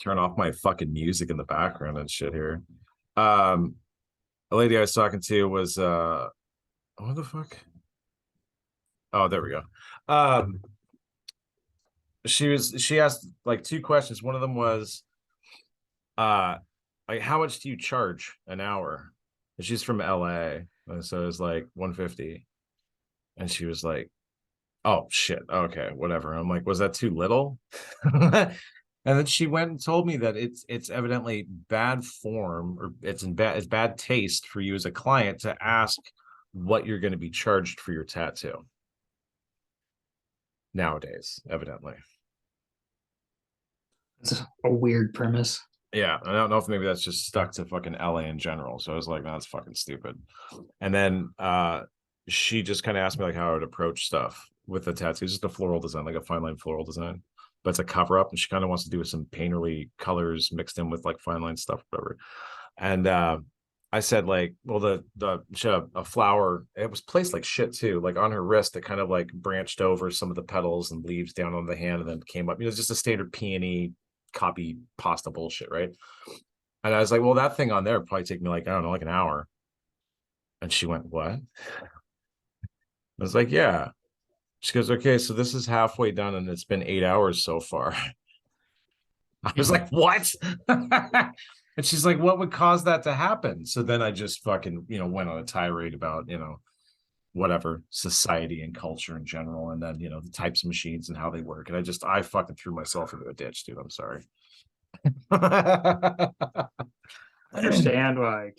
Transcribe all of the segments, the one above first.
Turn off my fucking music in the background and shit here. Um, the lady I was talking to was what the fuck? Oh, there we go. Um, she asked like two questions. One of them was uh like how much do you charge an hour? And she's from LA, and so it was like 150. And she was like, oh shit, okay, whatever. I'm like, was that too little? And then she went and told me that it's evidently bad form, or it's bad taste for you as a client to ask what you're going to be charged for your tattoo nowadays, evidently. It's a weird premise. Yeah, I don't know if maybe that's just stuck to fucking LA in general. So I was like, no, that's fucking stupid. And then she just kind of asked me like how I would approach stuff with the tattoo, just a floral design, like a fine line floral design. But it's a cover up, and she kind of wants to do some painterly colors mixed in with like fine line stuff, whatever. And I said like, well, the she had a flower. It was placed like shit too, like on her wrist. It kind of like branched over some of the petals and leaves down on the hand, and then came up. Just a standard peony copy pasta bullshit, right? And I was like, well, that thing on there would probably take me like, I don't know, like an hour. And she went, what? I was like, yeah. She goes, okay, so this is halfway done and it's been 8 hours so far. I was like, what? And she's like, what would cause that to happen? So then I just fucking, went on a tirade about, whatever society and culture in general. And then, the types of machines and how they work. And I fucking threw myself into a ditch, dude. I'm sorry. I understand like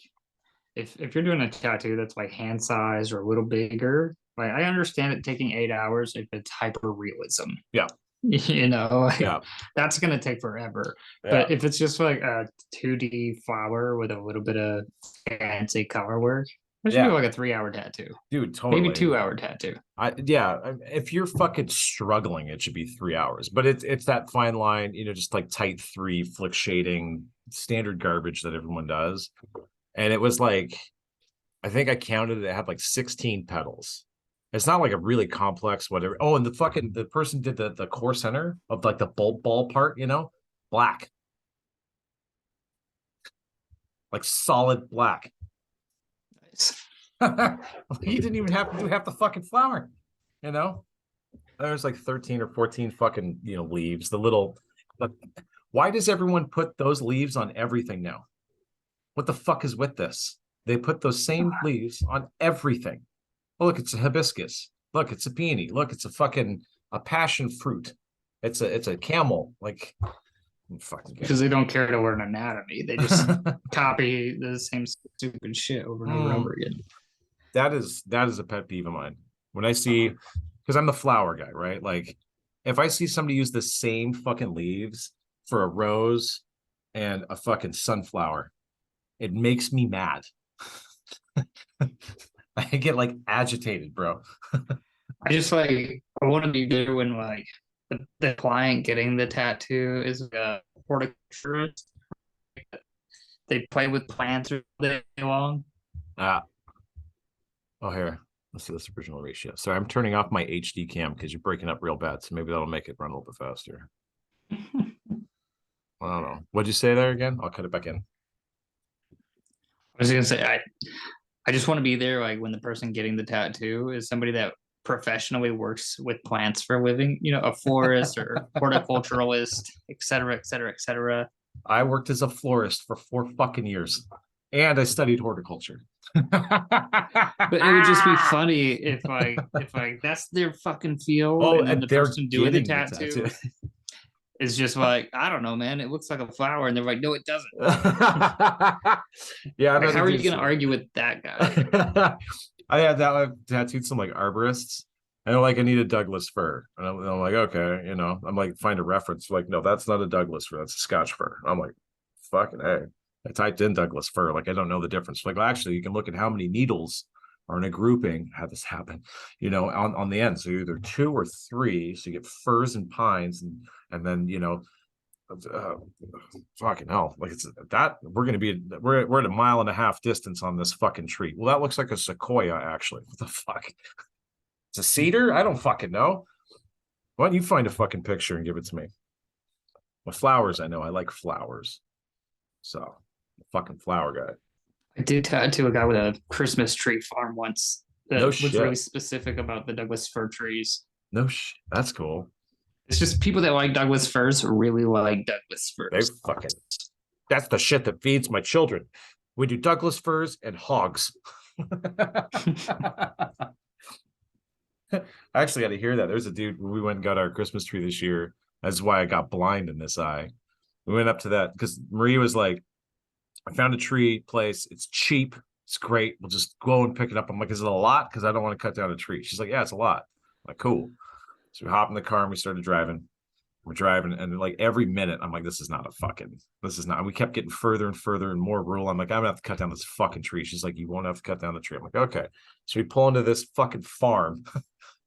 if you're doing a tattoo that's like hand size or a little bigger, like I understand it taking 8 hours if it's hyper realism. Yeah. Like Yeah. that's gonna take forever. Yeah. But if it's just like a 2D flower with a little bit of fancy color work, it should be Yeah. like a 3 hour tattoo, Dude, maybe totally. 2 hour tattoo. If you're fucking struggling, it should be 3 hours. But it's that fine line, just like tight three flick shading standard garbage that everyone does. And it was like, I think I counted it had like 16 petals. It's not like a really complex whatever. Oh, and the person did the core center of like the bulb ball part, black, like solid black. Nice. He didn't even have to do half the fucking flower, you know. There's like 13 or 14 fucking leaves. But why does everyone put those leaves on everything now? What the fuck is with this? They put those same leaves on everything. Oh, look, it's a hibiscus. Look, it's a peony. Look, it's a passion fruit. It's a camel. Like, fucking Because they don't care to learn anatomy. They just copy the same stupid shit over and over again. That is a pet peeve of mine. When I see, because I'm the flower guy, right? Like, if I see somebody use the same fucking leaves for a rose and a fucking sunflower, it makes me mad. I get like agitated, bro. I want to be there when like the client getting the tattoo is a horticulturist. They play with plants all day long. Ah, oh, here. Let's see this original ratio. Sorry, I'm turning off my HD cam because you're breaking up real bad. So maybe that'll make it run a little bit faster. I don't know. What'd you say there again? I'll cut it back in. I was gonna say I just want to be there like when the person getting the tattoo is somebody that professionally works with plants for a living, a florist or horticulturalist, et cetera, et cetera, et cetera. I worked as a florist for 4 fucking years, and I studied horticulture. But it would just be funny if that's their fucking field, Oh, and then and the they're person doing the getting the tattoo tattoo. is just like, I don't know, man. It looks like a flower, and they're like, no, it doesn't. Yeah, I've Like, had how to are do you gonna some. argue with that guy? I had that. I've tattooed some like arborists, and they're like, I need a Douglas fir, and I'm like, okay, I'm like, find a reference. Like, no, that's not a Douglas fir. That's a Scotch fir. I'm like, fucking hey. I typed in Douglas fir. Like, I don't know the difference. Like, well, actually, you can look at how many needles are in a grouping. Had this happen, on the end. So either two or three. So you get firs and pines, and then uh, fucking hell, like it's that we're at a mile and a half distance on this fucking tree. Well, that looks like a sequoia, actually. What the fuck? It's a cedar. I don't fucking know. Why don't you find a fucking picture and give it to me? But flowers, I know I like flowers. So, fucking flower guy. I did tattoo a guy with a Christmas tree farm once that No was shit. really specific about the Douglas fir trees. No that's cool. It's just people that like Douglas firs really like Douglas They firs. fucking, that's the shit that feeds my children. We do Douglas firs and hogs. I actually got to hear that. There's a dude, we went and got our Christmas tree this year. That's why I got blind in this eye. We went up to that because Marie was like, I found a tree place. It's cheap. It's great. We'll just go and pick it up. I'm like, is it a lot? Because I don't want to cut down a tree. She's like, yeah, it's a lot. I'm like, cool. So we hop in the car and we started driving. We're driving, and like every minute, I'm like, this is not. We kept getting further and further and more rural. I'm like, I'm gonna have to cut down this fucking tree. She's like, you won't have to cut down the tree. I'm like, okay. So we pull into this fucking farm.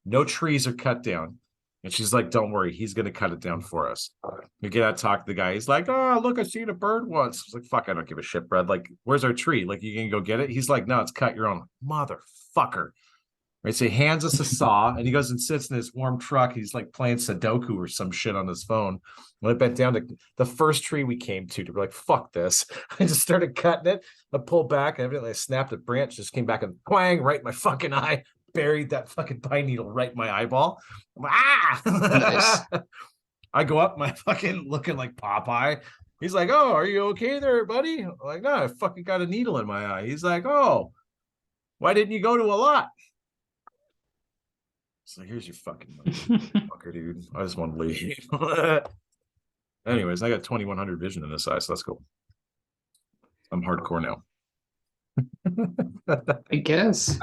No trees are cut down. And she's like, don't worry, he's gonna cut it down for us. We get out, talk to the guy. He's like, oh, look, I seen a bird once. I was like, fuck, I don't give a shit, Brad. Like, where's our tree? Like, you can go get it? He's like, no, it's cut your own. Motherfucker. Right. So he hands us a saw and he goes and sits in his warm truck. He's like playing Sudoku or some shit on his phone. When I bent down to the first tree we came to, we're like, fuck this. I just started cutting it. I pulled back and evidently I snapped a branch, just came back and twang right in my fucking eye, buried that fucking pine needle right in my eyeball. I'm like, ah! Nice. I go up, my fucking looking like Popeye. He's like, oh, are you okay there, buddy? I'm like, no, I fucking got a needle in my eye. He's like, oh, why didn't you go to a lot? So here's your fucking money, fucker, dude. I just want to leave. Anyways, I got 2100 vision in this eye, so that's cool. I'm hardcore now. I guess.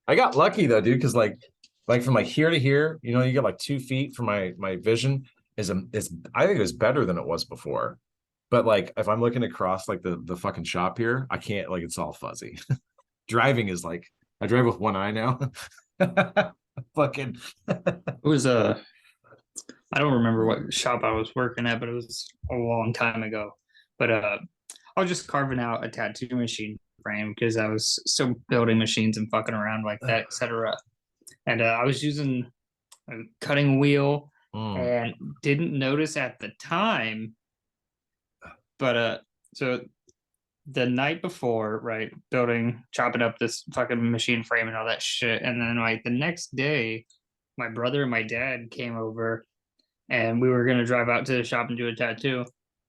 I got lucky though, dude, because like from like here to here, you know, you get like 2 feet for my vision is I think it was better than it was before. But like if I'm looking across like the fucking shop here, I can't, like, it's all fuzzy. Driving is like, I drive with one eye now. Fucking it was I don't remember what shop I was working at, but it was a long time ago. But I was just carving out a tattoo machine frame because I was still building machines and fucking around like that, etc. And I was using a cutting wheel and didn't notice at the time. But so the night before, right, chopping up this fucking machine frame and all that shit. And then like the next day, my brother and my dad came over and we were going to drive out to the shop and do a tattoo.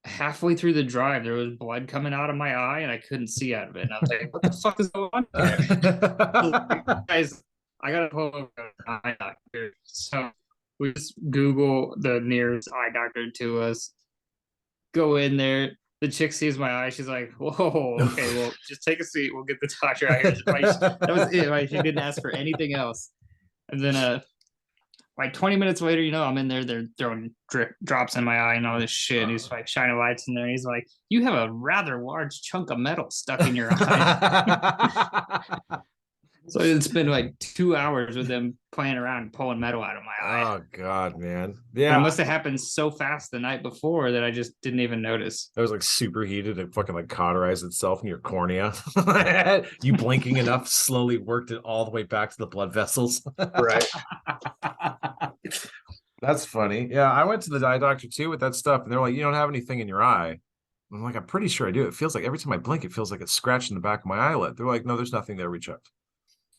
Halfway through the drive, there was blood coming out of my eye and I couldn't see out of it. And I was like, what the fuck is going on here? Guys, I got to pull over an eye doctor. So we just Google the nearest eye doctor to us, go in there. The chick sees my eye. She's like, whoa, okay, well, just take a seat. We'll get the doctor out here. That was it. Right? She didn't ask for anything else. And then like 20 minutes later, you know, I'm in there. They're throwing drops in my eye and all this shit. And he's like shining lights in there. And he's like, you have a rather large chunk of metal stuck in your eye. So it's been like 2 hours with them playing around and pulling metal out of my eye. Oh God, man. Yeah. And it must have happened so fast the night before that I just didn't even notice. It was like superheated. It fucking like cauterized itself in your cornea. You blinking enough slowly worked it all the way back to the blood vessels. Right. That's funny. Yeah, I went to the eye doctor too with that stuff, and they're like, you don't have anything in your eye. I'm like, I'm pretty sure I do. It feels like every time I blink, it feels like it's scratching the back of my eyelid. They're like, no, there's nothing there. We checked.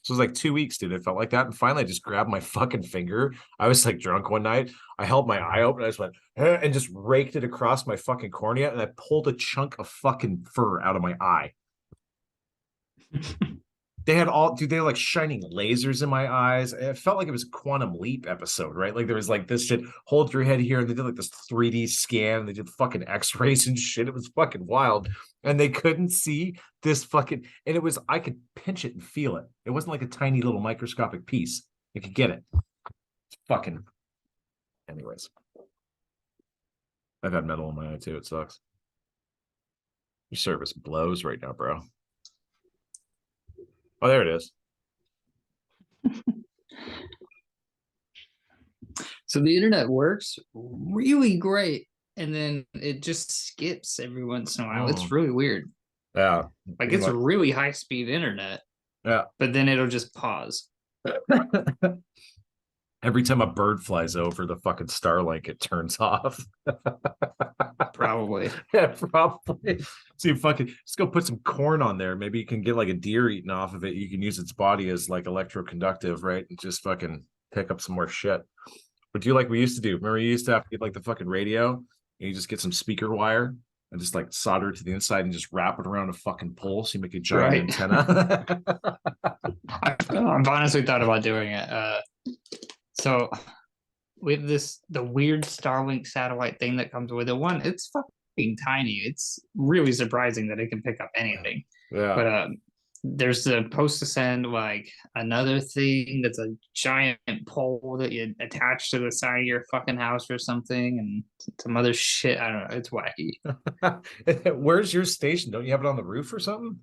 So it was like 2 weeks, dude. It felt like that. And finally, I just grabbed my fucking finger. I was like drunk one night. I held my eye open. I just went and just raked it across my fucking cornea. And I pulled a chunk of fucking fur out of my eye. They had they had like shining lasers in my eyes. It felt like it was a Quantum Leap episode, right? Like there was like this shit, hold your head here. And they did like this 3D scan. They did fucking x-rays and shit. It was fucking wild. And they couldn't see this fucking, and it was, I could pinch it and feel it. It wasn't like a tiny little microscopic piece. You could get it. Fucking, anyways. I've had metal in my eye too. It sucks. Your service blows right now, bro. Oh, there it is. So the internet works really great, and then it just skips every once in a while. It's really weird. Yeah. Like it's a really high speed internet. Yeah. But then it'll just pause. Every time a bird flies over the fucking Starlink, it turns off. Probably. Yeah, probably. See, fucking just go put some corn on there. Maybe you can get like a deer eating off of it. You can use its body as like electroconductive, right? And just fucking pick up some more shit. But do you like we used to do? Remember, you used to have to get like the fucking radio, and you just get some speaker wire and just like solder it to the inside and just wrap it around a fucking pole so you make a giant Right. antenna. I've honestly thought about doing it. So with the weird Starlink satellite thing that comes with it, one, it's fucking tiny. It's really surprising that it can pick up anything. Yeah. But there's supposed to send like another thing that's a giant pole that you attach to the side of your fucking house or something, and some other shit. I don't know. It's wacky. Where's your station? Don't you have it on the roof or something?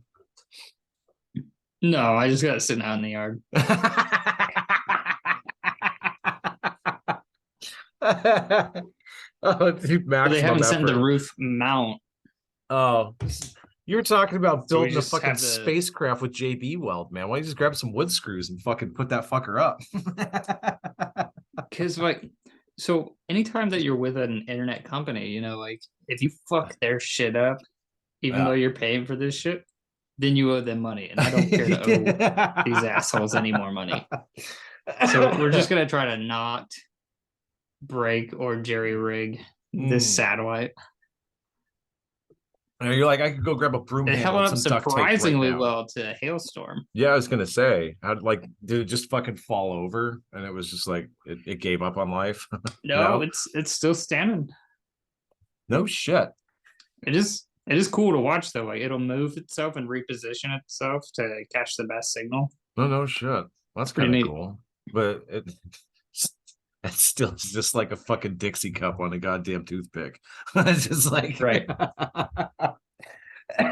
No, I just got it sitting out in the yard. Oh, dude, But they haven't sent the effort. roof mount. Oh, you were talking about So we building a just fucking have the- spacecraft with JB Weld, man. Why don't you just grab some wood screws and fucking put that fucker up? Because like, so anytime that you're with an internet company, you know, like if you fuck their shit up, even Yeah. though you're paying for this shit, then you owe them money, and I don't care to owe these assholes any more money. So we're just gonna try to not break or jerry rig this satellite. And you're like, I could go grab a broom It handle held and up some duct tape right surprisingly now. well to a hailstorm. Yeah, I was gonna say, how like did it just fucking fall over and it was just like it gave up on life? No, No? it's still standing. No shit. It is cool to watch though. Like it'll move itself and reposition itself to catch the best signal. No shit. That's Pretty kind of neat. cool. But it's still just like a fucking Dixie cup on a goddamn toothpick. It's just like Right.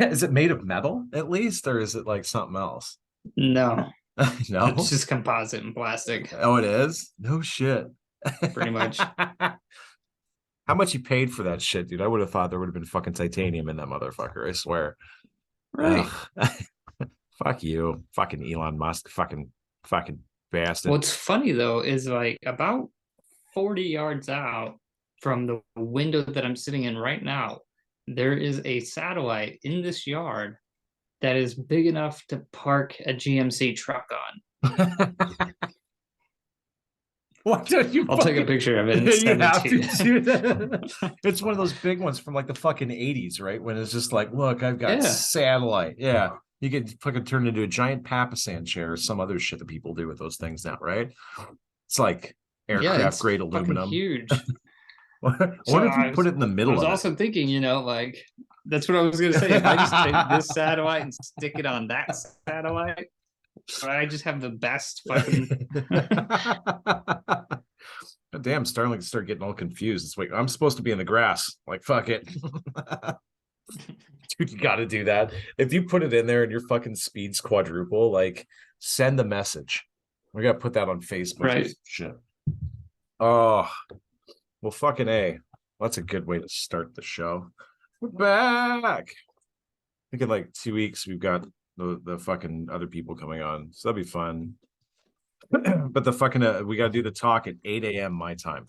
Is it made of metal at least, or is it like something else? No, No. it's just composite and plastic. Oh, it is? No shit. Pretty much. How much you paid for that shit, dude? I would have thought there would have been fucking titanium in that motherfucker. I swear. Right. Ugh. Fuck you, fucking Elon Musk, fucking bastard. What's funny though is like about 40 yards out from the window that I'm sitting in right now, there is a satellite in this yard that is big enough to park a GMC truck on. What don't you? I'll take a picture of it and You send it have to to you. do that. It's one of those big ones from like the fucking 80s, right? When it's just like, look, I've got Yeah. satellite. Yeah. You get fucking turned into a giant papasan chair or some other shit that people do with those things now, right? It's like aircraft it's grade fucking aluminum. huge. I wonder if you put it in the I middle was of also thinking, you know, like that's what I was gonna say. If I just take this satellite and stick it on that satellite, I just have the best fucking. God damn, Starlink start getting all confused. It's like I'm supposed to be in the grass. Like fuck it. Dude, you got to do that. If you put it in there and your fucking speed's quadruple, like send the message. We got to put that on Facebook. Right. Shit. Oh, well, fucking A. That's a good way to start the show. We're back. I think in like 2 weeks, we've got the fucking other people coming on. So that'll be fun. But the fucking, we got to do the talk at 8 a.m. my time.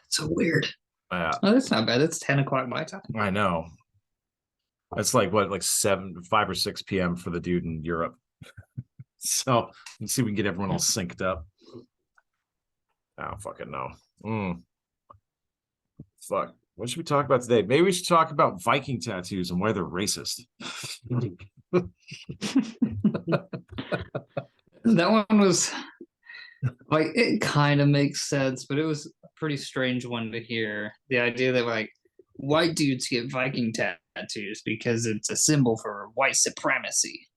So weird. Yeah. Oh, that's not bad. That's 10 o'clock my time. I know. That's like what, like 5 or 6 p.m. for the dude in Europe. So let's see if we can get everyone all synced up. I don't fucking know. Fuck. What should we talk about today? Maybe we should talk about Viking tattoos and why they're racist. That one was like it kind of makes sense, but it was a pretty strange one to hear. The idea that like white dudes get Viking tattoos because it's a symbol for white supremacy.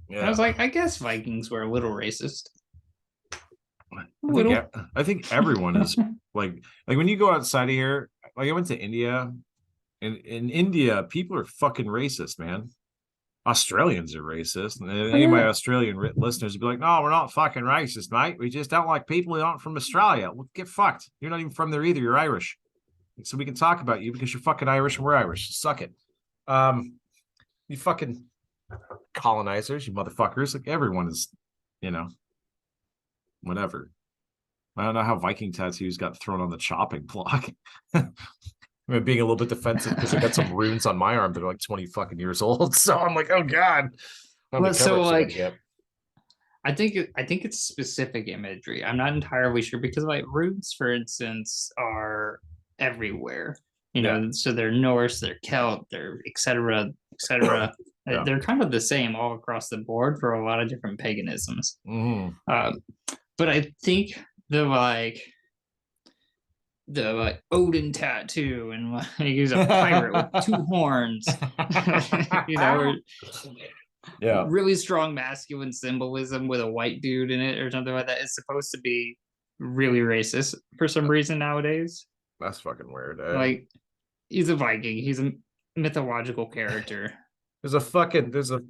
Yeah. I was like, I guess Vikings were a little racist. Little. I think everyone is like when you go outside of here, like I went to India, and in India, people are fucking racist, man. Australians are racist, and any of my Australian listeners would be like, "No, we're not fucking racist, mate. We just don't like people who aren't from Australia. Well, get fucked. You're not even from there either. You're Irish, so we can talk about you because you're fucking Irish and we're Irish. Suck it. You fucking colonizers, you motherfuckers. Like everyone is, you know, whatever. I don't know how Viking tattoos got thrown on the chopping block. I mean, being a little bit defensive because I got some runes on my arm that are like 20 fucking years old. So I'm like, oh god, how many Well, so cover-ups I gotta like get? I think it's specific imagery. I'm not entirely sure because like roots, for instance, are everywhere. You Yeah. know, so they're Norse, they're Celt, they're et cetera, et cetera. Yeah. They're kind of the same all across the board for a lot of different paganisms. Mhm. But I think the like Odin tattoo and like he's a pirate with two horns, you know, or Yeah, really strong masculine symbolism with a white dude in it or something like that is supposed to be really racist for some reason nowadays. that's fucking weird. Like he's a Viking, he's a mythological character. There's a fucking there's a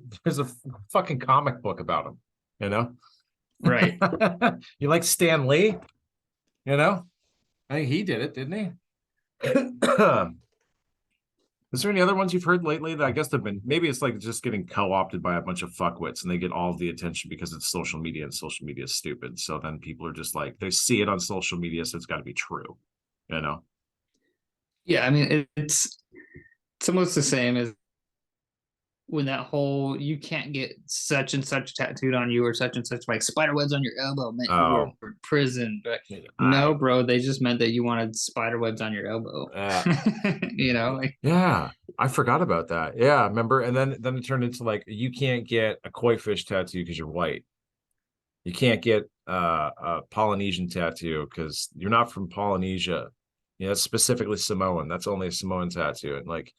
fucking comic book about him, you know? Right. You like Stan Lee? You know? I think he did it, didn't he? Is there any other ones you've heard lately that I guess they've been maybe it's like just getting co-opted by a bunch of fuckwits and they get all of the attention because it's social media and social media is stupid. So then people are just like they see it on social media, so it's got to be true, you know? Yeah, I mean it's almost the same as when that whole you can't get such and such tattooed on you or such and such like spider webs on your elbow meant you were Oh, in prison. But I no, bro, they just meant that you wanted spider webs on your elbow. uh, You know, like yeah, I forgot about that. Yeah, remember? And then it turned into like you can't get a koi fish tattoo because you're white. You can't get a Polynesian tattoo because you're not from Polynesia. You know, it's specifically Samoan. That's only a Samoan tattoo. And like,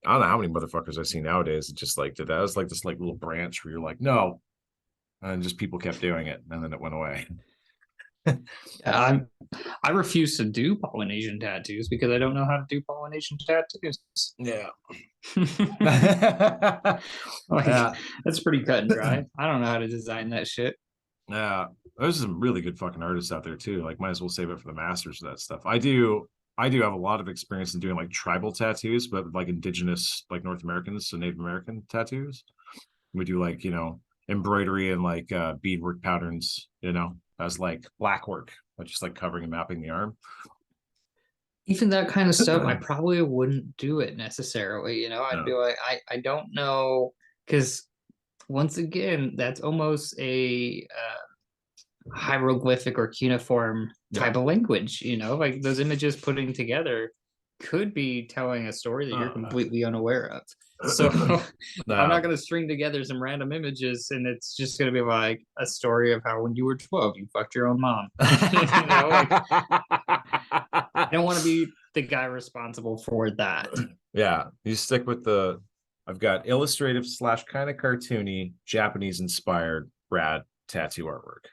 I don't know how many motherfuckers I see nowadays that just like did that. It was like this like little branch where you're like, no, and just people kept doing it, and then it went away. I'm I refuse to do Polynesian tattoos because I don't know how to do Polynesian tattoos. Yeah. Like Yeah. that's pretty cut and dry. I don't know how to design that shit. Yeah, there's some really good fucking artists out there too. Like, might as well save it for the masters of that stuff. I do have a lot of experience in doing like tribal tattoos, but like indigenous, like North Americans, so Native American tattoos. We do like, you know, embroidery and like beadwork patterns, you know, as like black work, but just like covering and mapping the arm. Even that kind of stuff, I probably wouldn't do it necessarily. You know, I'd be No. like, I don't know, because once again, that's almost a hieroglyphic or cuneiform type Yeah. of language. You know, like those images putting together could be telling a story that you're completely unaware of. So I'm not going to string together some random images and it's just going to be like a story of how when you were 12 you fucked your own mom. You know, like I don't want to be the guy responsible for that. Yeah, you stick with the I've got illustrative / kind of cartoony Japanese inspired rad tattoo artwork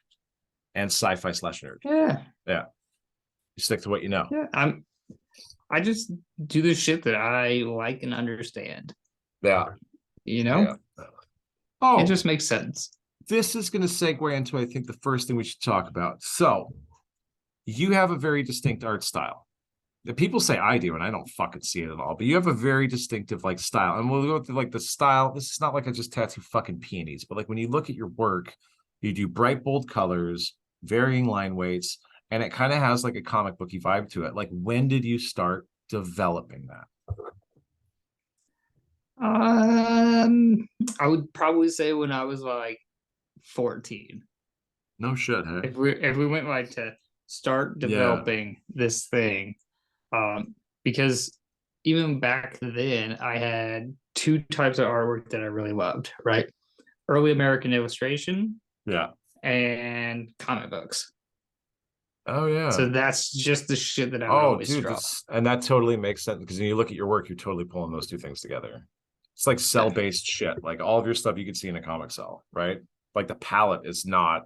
and sci-fi / nerd. Yeah. Yeah. You stick to what you know. Yeah. I just do the shit that I like and understand. Yeah. You know? Yeah. Oh, it just makes sense. This is going to segue into, I think, the first thing we should talk about. So, you have a very distinct art style. The people say I do, and I don't fucking see it at all. But you have a very distinctive like style, and we'll go through like the style. This is not like I just tattoo fucking peonies, but like when you look at your work, you do bright, bold colors, varying line weights, and it kind of has like a comic booky vibe to it. Like, when did you start developing that? I would probably say when I was like 14. No shit, hey. If we went like to start developing this thing, because even back then I had two types of artwork that I really loved, right? Early American illustration, Yeah, and comic books. Oh yeah. So that's just the shit that I would always draw. And that totally makes sense because when you look at your work, you're totally pulling those two things together. It's like cell-based shit. Like all of your stuff you could see in a comic cell, right? Like the palette is not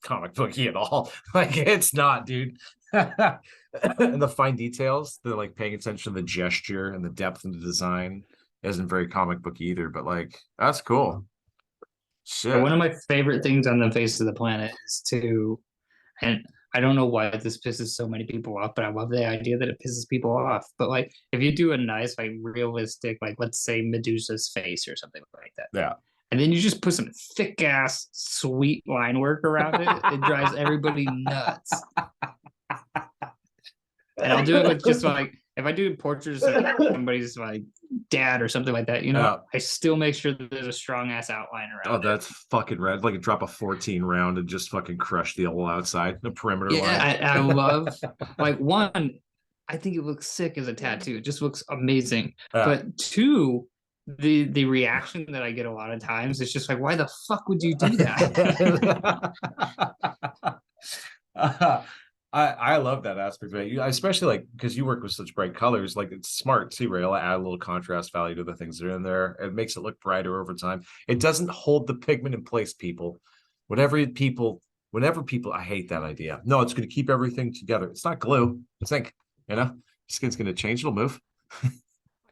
comic booky at all. Like it's not, dude. And the fine details, the like paying attention to the gesture and the depth and the design isn't very comic book either, but like that's cool. Shit. One of my favorite things on the face of the planet is to, and I don't know why this pisses so many people off, but I love the idea that it pisses people off. But like, if you do a nice, like realistic, like let's say Medusa's face or something like that, Yeah, and then you just put some thick ass sweet line work around it. It drives everybody nuts. And I'll do it with just like if I do portraits of somebody's like dad or something like that, you know, Yeah. I still make sure that there's a strong ass outline Oh, around it. that's fucking red. Like, drop a 14 round and just fucking crush the whole outside, the perimeter line. Yeah, I love like one, I think it looks sick as a tattoo. It just looks amazing. Yeah. But two, the reaction that I get a lot of times is just like, why the fuck would you do that? I love that aspect of it. You, especially like because you work with such bright colors, like it's smart too, right? It'll add a little contrast value to the things that are in there. It makes it look brighter over time. It doesn't hold the pigment in place, people. Whenever people, I hate that idea. No, it's going to keep everything together. It's not glue. It's ink. You know, skin's going to change. It'll move.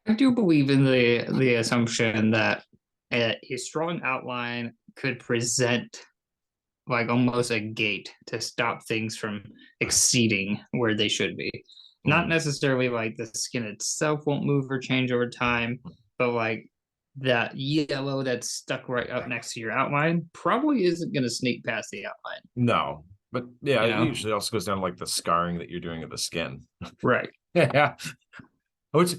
I do believe in the assumption that a strong outline could present like almost a gate to stop things from exceeding where they should be. Not necessarily like the skin itself won't move or change over time, but like that yellow that's stuck right up next to your outline probably isn't going to sneak past the outline. No, but yeah, You know? it usually also goes down to like the scarring that you're doing of the skin. Right. Yeah. Which,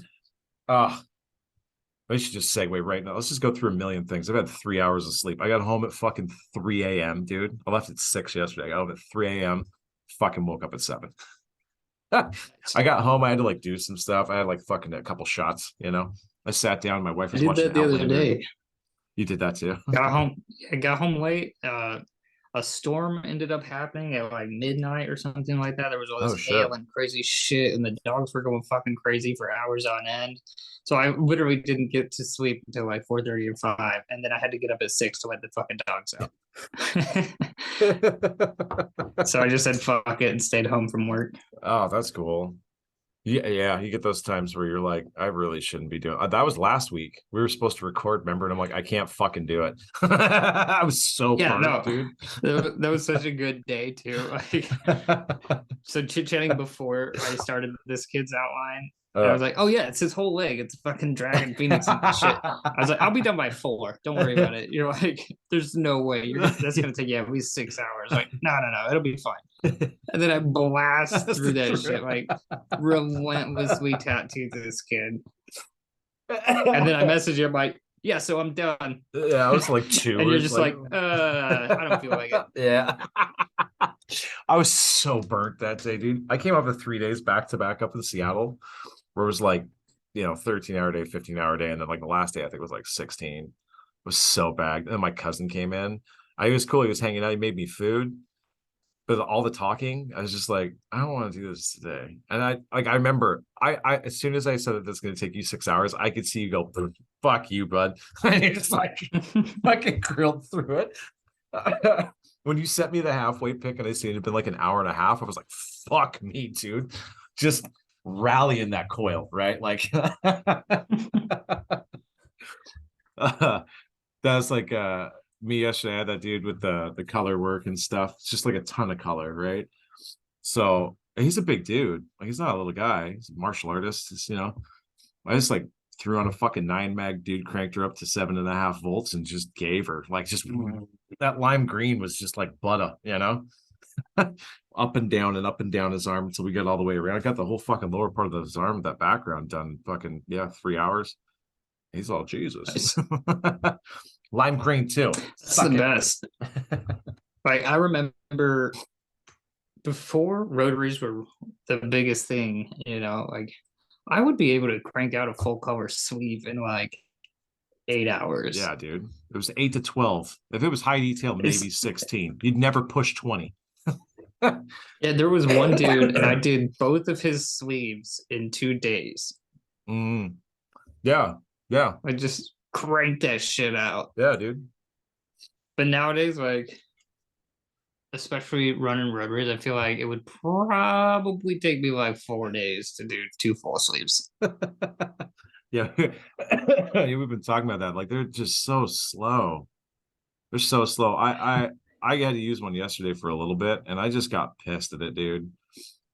I should just segue right now. Let's just go through a million things. I've had 3 hours of sleep. I got home at fucking 3 a.m., dude. I left at 6 yesterday. I got home at 3 a.m. Fucking woke up at 7. I got home. I had to like do some stuff. I had like fucking a couple shots, you know. I sat down. My wife I was did watching that the other Outlander. day. You did that too? I got home late. A storm ended up happening at like midnight or something like that. There was all Oh, this shit. hail and crazy shit, and the dogs were going fucking crazy for hours on end. So I literally didn't get to sleep until like 4:30 or 5, and then I had to get up at 6 to let the fucking dogs out. So I just said fuck it and stayed home from work. Oh, that's cool. Yeah, you get those times where you're like, I really shouldn't be doing that. Was last week. We were supposed to record, remember? And I'm like, I can't fucking do it. I was so Yeah, burnt, no. dude. That was such a good day too. Like, so chit-chatting before I started this kid's outline. And I was like, oh yeah, it's his whole leg. It's fucking Dragon Phoenix and shit. I was like, I'll be done by 4. Don't worry about it. You're like, there's no way. That's gonna take you at least 6 hours. Like, no, it'll be fine. And then I blast through that shit, like relentlessly tattoo to this kid. And then I message him like, yeah, so I'm done. Yeah, I was like 2. And you're just like, I don't feel like it. Yeah. I was so burnt that day, dude. I came off of 3 days back to back up in Seattle, where it was like, 13-hour day, 15-hour day, and then like the last day I think was like 16. It was so bad. And then my cousin came in. He was cool. He was hanging out. He made me food. But all the talking, I was just like, I don't want to do this today. And I remember I as soon as I said that this is gonna take you 6 hours, I could see you go, fuck you, bud. And you're just like fucking grilled through it. When you sent me the halfway pick and I seen it had been like an hour and a half, I was like, fuck me, dude. Just rallying that coil, right? Like that's like me yesterday. I had that dude with the color work and stuff. It's just like a ton of color, right? So he's a big dude. Like he's not a little guy. He's a martial artist. It's, I just like threw on a fucking 9 mag, dude, cranked her up to 7.5 volts and just gave her like just that lime green was just like butter, up and down his arm until we got all the way around. I got the whole fucking lower part of his arm, that background done. Fucking 3 hours. He's all Jesus. Nice. Lime green too. That's the best. Like I remember before rotaries were the biggest thing, like I would be able to crank out a full color sleeve in like 8 hours. Yeah, dude. It was 8 to 12. If it was high detail, maybe 16. You'd never push 20. Yeah, there was one dude, and I did both of his sleeves in 2 days. Yeah. I just cranked that shit out. Yeah, dude. But nowadays, like, especially running rotaries, I feel like it would probably take me like 4 days to do 2 full sleeves. Yeah. We've been talking about that. Like, they're just so slow. They're so slow. I had to use one yesterday for a little bit, and I just got pissed at it, dude.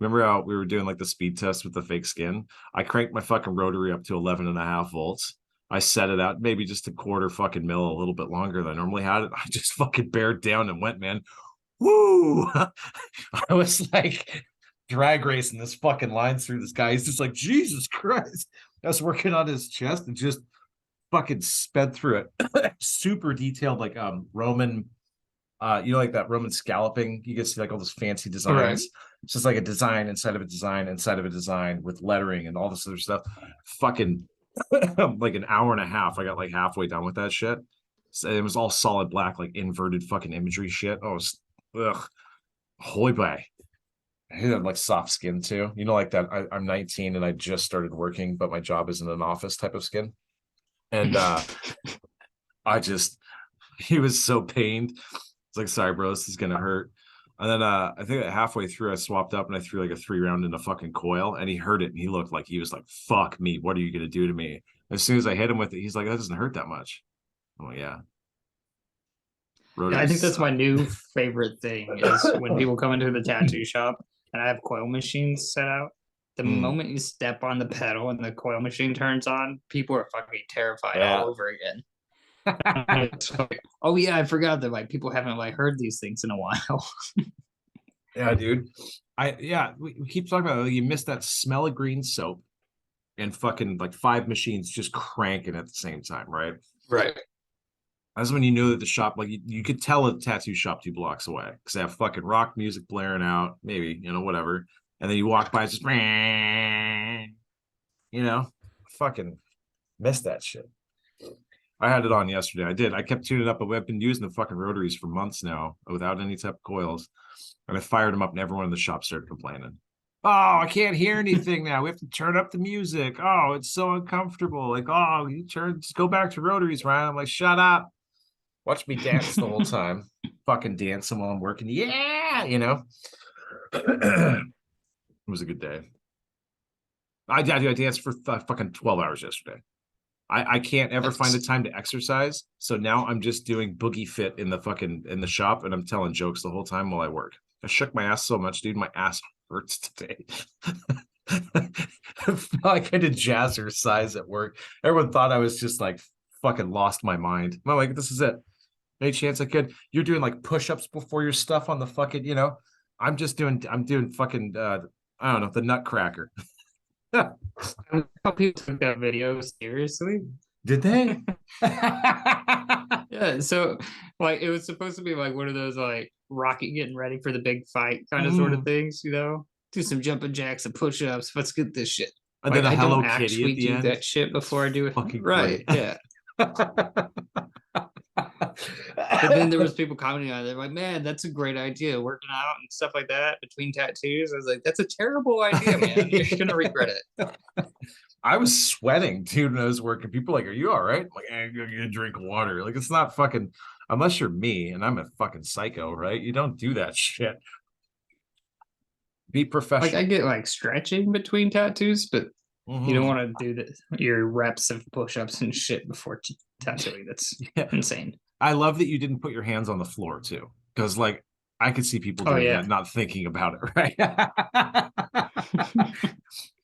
Remember how we were doing like the speed test with the fake skin? I cranked my fucking rotary up to 11.5 volts. I set it out, maybe just a quarter fucking mil, a little bit longer than I normally had it. I just fucking bared down and went, man. Woo! I was like drag racing this fucking line through this guy. He's just like, Jesus Christ. I was working on his chest and just fucking sped through it. Super detailed, like Roman, like that Roman scalloping. You get to see like all those fancy designs. Right. It's just like a design inside of a design inside of a design with lettering and all this other stuff. Fucking like an hour and a half. I got like halfway done with that shit. So it was all solid black, like inverted fucking imagery shit. Oh, it was, ugh, holy bay. I had like soft skin too. You know, like that. I'm 19 and I just started working, but my job is in an office type of skin. And he was so pained. It's like, sorry, bro, this is gonna hurt. And then I think halfway through I swapped up and I threw like a 3-round in a fucking coil and he heard it and he looked like he was like, fuck me, what are you gonna do to me? As soon as I hit him with it, he's like, that doesn't hurt that much. I'm like, yeah. Yeah, I think that's my new favorite thing is when people come into the tattoo shop and I have coil machines set out. The moment you step on the pedal and the coil machine turns on, people are fucking terrified all over again. Like, oh yeah, I forgot that like people haven't like heard these things in a while. Yeah, dude. We keep talking about you missed that smell of green soap and fucking like 5 machines just cranking at the same time, right? Right. That's when you knew that the shop, like you could tell a tattoo shop 2 blocks away because they have fucking rock music blaring out, maybe, whatever. And then you walk by, it's just, fucking missed that shit. I had it on yesterday. I kept tuning up, but I've been using the fucking rotaries for months now without any type of coils. And I fired them up and everyone in the shop started complaining. Oh, I can't hear anything now. We have to turn up the music. Oh, it's so uncomfortable. Like, oh, just go back to rotaries, Ryan. I'm like, shut up. Watch me dance the whole time. Fucking dancing while I'm working. Yeah, It was a good day. I danced for fucking 12 hours yesterday. I can't ever find the time to exercise. So now I'm just doing boogie fit in the shop and I'm telling jokes the whole time while I work. I shook my ass so much, dude. My ass hurts today. I felt like I did jazzercise at work. Everyone thought I was just like fucking lost my mind. I'm like, this is it. Any chance I could? You're doing like push-ups before your stuff on the fucking, I'm doing fucking I don't know, the nutcracker. How people took that video seriously. Did they? Yeah, so like it was supposed to be like one of those like Rocky getting ready for the big fight kind of sort of things, do some jumping jacks and push-ups. Let's get this shit. And like, then I Hello don't Kitty actually at the do end. that shit before I do it. Fucking right, yeah. But then there was people commenting on it. They're like, man, that's a great idea, working out and stuff like that between tattoos. I was like, that's a terrible idea, man. You're gonna regret it. I was sweating, dude, when I was working. People are like, are you all right? I'm like, I'm gonna drink water. Like, it's not fucking, unless you're me and I'm a fucking psycho, right? You don't do that shit. Be professional. Like I get like stretching between tattoos, but you don't want to do your reps of push-ups and shit before tattooing. That's insane. I love that you didn't put your hands on the floor too, because like I could see people doing that, not thinking about it, right?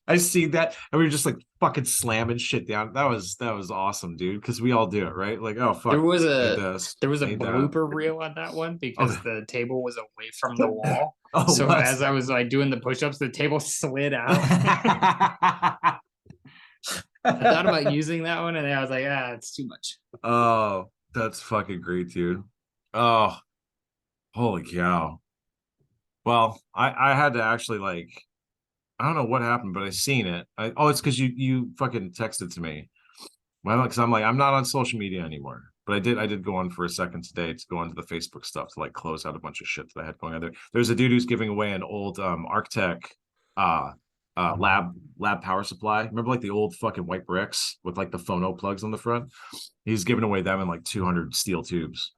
I see that, and we were just like fucking slamming shit down. That was awesome, dude. Because we all do it, right? Like, oh fuck. There was a blooper reel on that one because the table was away from the wall. So as I was like doing the push-ups, the table slid out. I thought about using that one, and then I was like, it's too much. Oh, that's fucking great, dude. Oh, holy cow. Well, I had to actually like, I don't know what happened, but I seen it. It's because you fucking texted to me. Well, because I'm like, I'm not on social media anymore. But I did go on for a second today to go onto the Facebook stuff to like close out a bunch of shit that I had going on there. There's a dude who's giving away an old Arctech lab power supply. Remember like the old fucking white bricks with like the phono plugs on the front? He's giving away them in like 200 steel tubes.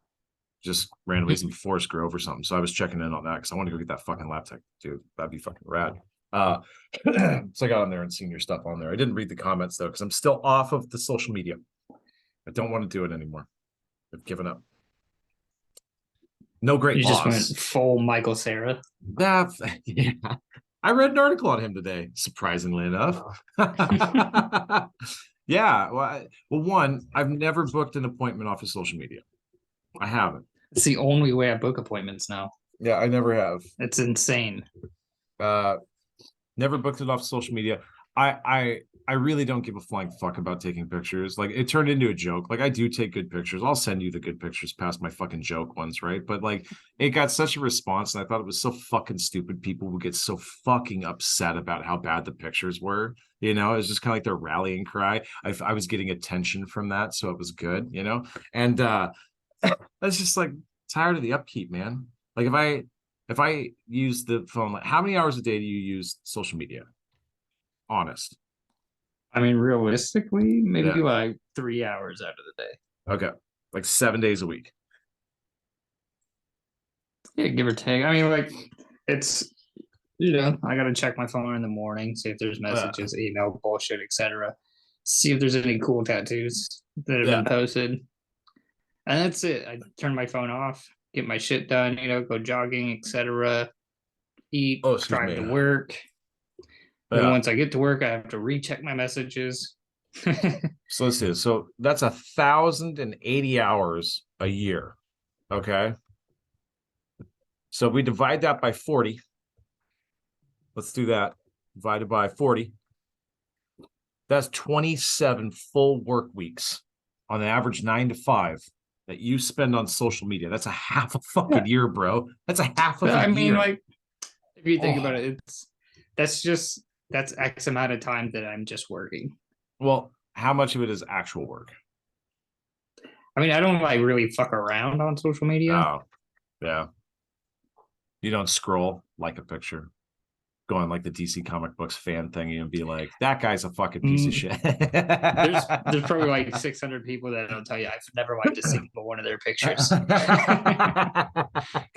Just randomly in Forest Grove or something. So I was checking in on that because I want to go get that fucking Labtech, dude. That'd be fucking rad. So I got on there and seen your stuff on there. I didn't read the comments though because I'm still off of the social media. I don't want to do it anymore. I've given up. No great. You just went full Michael Cera. Yeah. I read an article on him today, surprisingly enough. Yeah. Well, one, I've never booked an appointment off of social media. I haven't. It's the only way I book appointments now. Yeah, I never have. It's insane. Uh, never booked it off social media. I really don't give a flying fuck about taking pictures. Like it turned into a joke. Like I do take good pictures. I'll send you the good pictures past my fucking joke ones, right? But like it got such a response, and I thought it was so fucking stupid. People would get so fucking upset about how bad the pictures were. You know, it was just kind of like their rallying cry. I was getting attention from that, so it was good, you know. And I was just like tired of the upkeep, man. Like if I use the phone, like how many hours a day do you use social media? Honest. I mean, realistically, maybe Yeah. like 3 hours out of the day. Okay. Like 7 days a week. Yeah, give or take. I mean, like it's I gotta check my phone in the morning, see if there's messages, email, bullshit, etc. See if there's any cool tattoos that have Yeah. been posted. And that's it. I turn my phone off, get my shit done, go jogging, etc. Eat, Oh, excuse drive me. to work. Then Yeah. once I get to work, I have to recheck my messages. So let's see this. So that's 1,080 hours a year. Okay. So we divide that by 40. Let's do that. Divided by 40. That's 27 full work weeks on an average 9 to 5 that you spend on social media. That's a half a fucking year, bro. That's a half of a I mean, year. like, if you think about Oh. it, that's X amount of time that I'm just working. Well, how much of it is actual work? I mean, I don't like really fuck around on social media. Oh, yeah. You don't scroll like a picture, go on like the DC comic books fan thingy and be like, that guy's a fucking piece of shit. There's probably like 600 people that'll tell you I've never liked a single one of their pictures because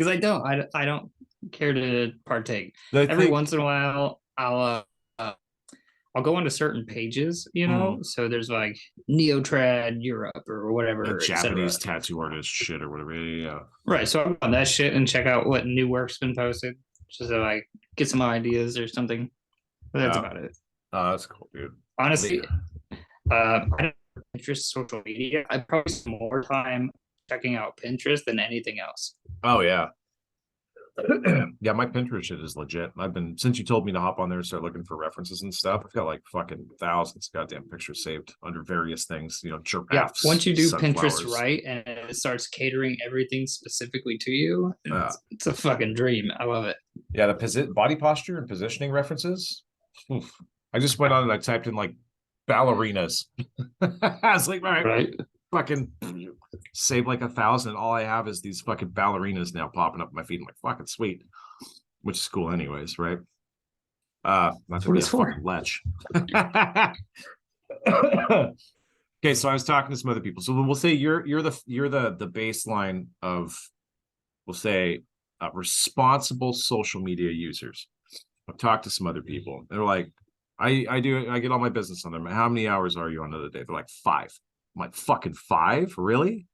I don't care to partake. Every once in a while, I'll go onto certain pages, So there's like Neotrad Europe or whatever, Japanese tattoo artist shit or whatever. Yeah. Right. So I'm on that shit and check out what new work's been posted, just to like get some ideas or something. But that's about it. Oh, that's cool, dude. Honestly, I don't interest social media. I probably spend more time checking out Pinterest than anything else. Oh yeah. Yeah, my Pinterest shit is legit. I've been since you told me to hop on there and start looking for references and stuff. I've got like fucking thousands of goddamn pictures saved under various things, giraffes. Yeah, once you do sunflowers. Pinterest right and it starts catering everything specifically to you, it's a fucking dream. I love it. Yeah, the body posture and positioning references. Oof. I just went on and I typed in like ballerinas. I was like, all right. Fucking save like 1,000. All I have is these fucking ballerinas now popping up my feet. I'm like, fucking sweet, which is cool, anyways, right? Not to be a fucking lech. Okay, so I was talking to some other people. So we'll say you're the baseline of, we'll say, responsible social media users. I've talked to some other people. They're like, I get all my business on them. How many hours are you on the day? They're like 5. I'm like, fucking 5? Really?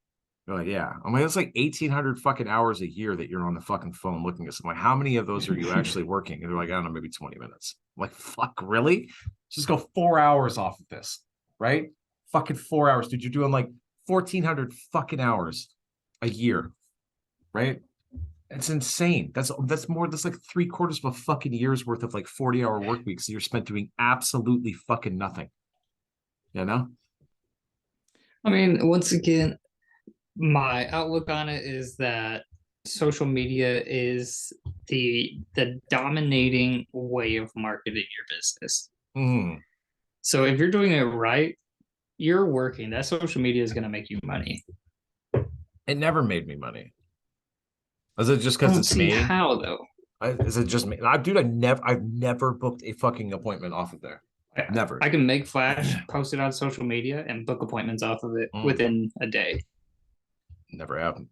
They're like, yeah. I'm like, it's like 1,800 fucking hours a year that you're on the fucking phone looking at something. Like, how many of those are you actually working? And they're like, I don't know, maybe 20 minutes. I'm like, fuck, really? Just go 4 hours off of this, right? Fucking 4 hours, dude. You're doing like 1,400 fucking hours a year, right? It's insane. That's like 3/4 of a fucking year's worth of like 40-hour work weeks that you're spent doing absolutely fucking nothing. You know? I mean, once again, my outlook on it is that social media is the dominating way of marketing your business. So if you're doing it right, you're working. That social media is going to make you money. It never made me money. Is it just because it's me? How though? Is it just me? Dude, I've never booked a fucking appointment off of there. Never. I can make Flash, post it on social media, and book appointments off of it within a day. Never happened.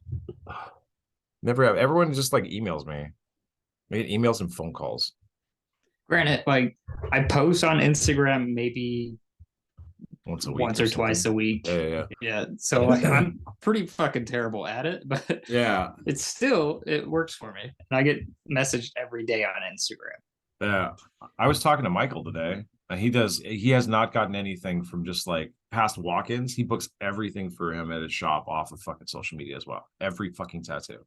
Never have. Everyone just like emails me. I get emails and phone calls. Granted, like I post on Instagram maybe once or twice a week. Yeah. So like I'm pretty fucking terrible at it, but yeah, it works for me. And I get messaged every day on Instagram. Yeah. I was talking to Michael today. And he has not gotten anything from just like past walk-ins. He books everything for him at his shop off of fucking social media as well. Every fucking tattoo.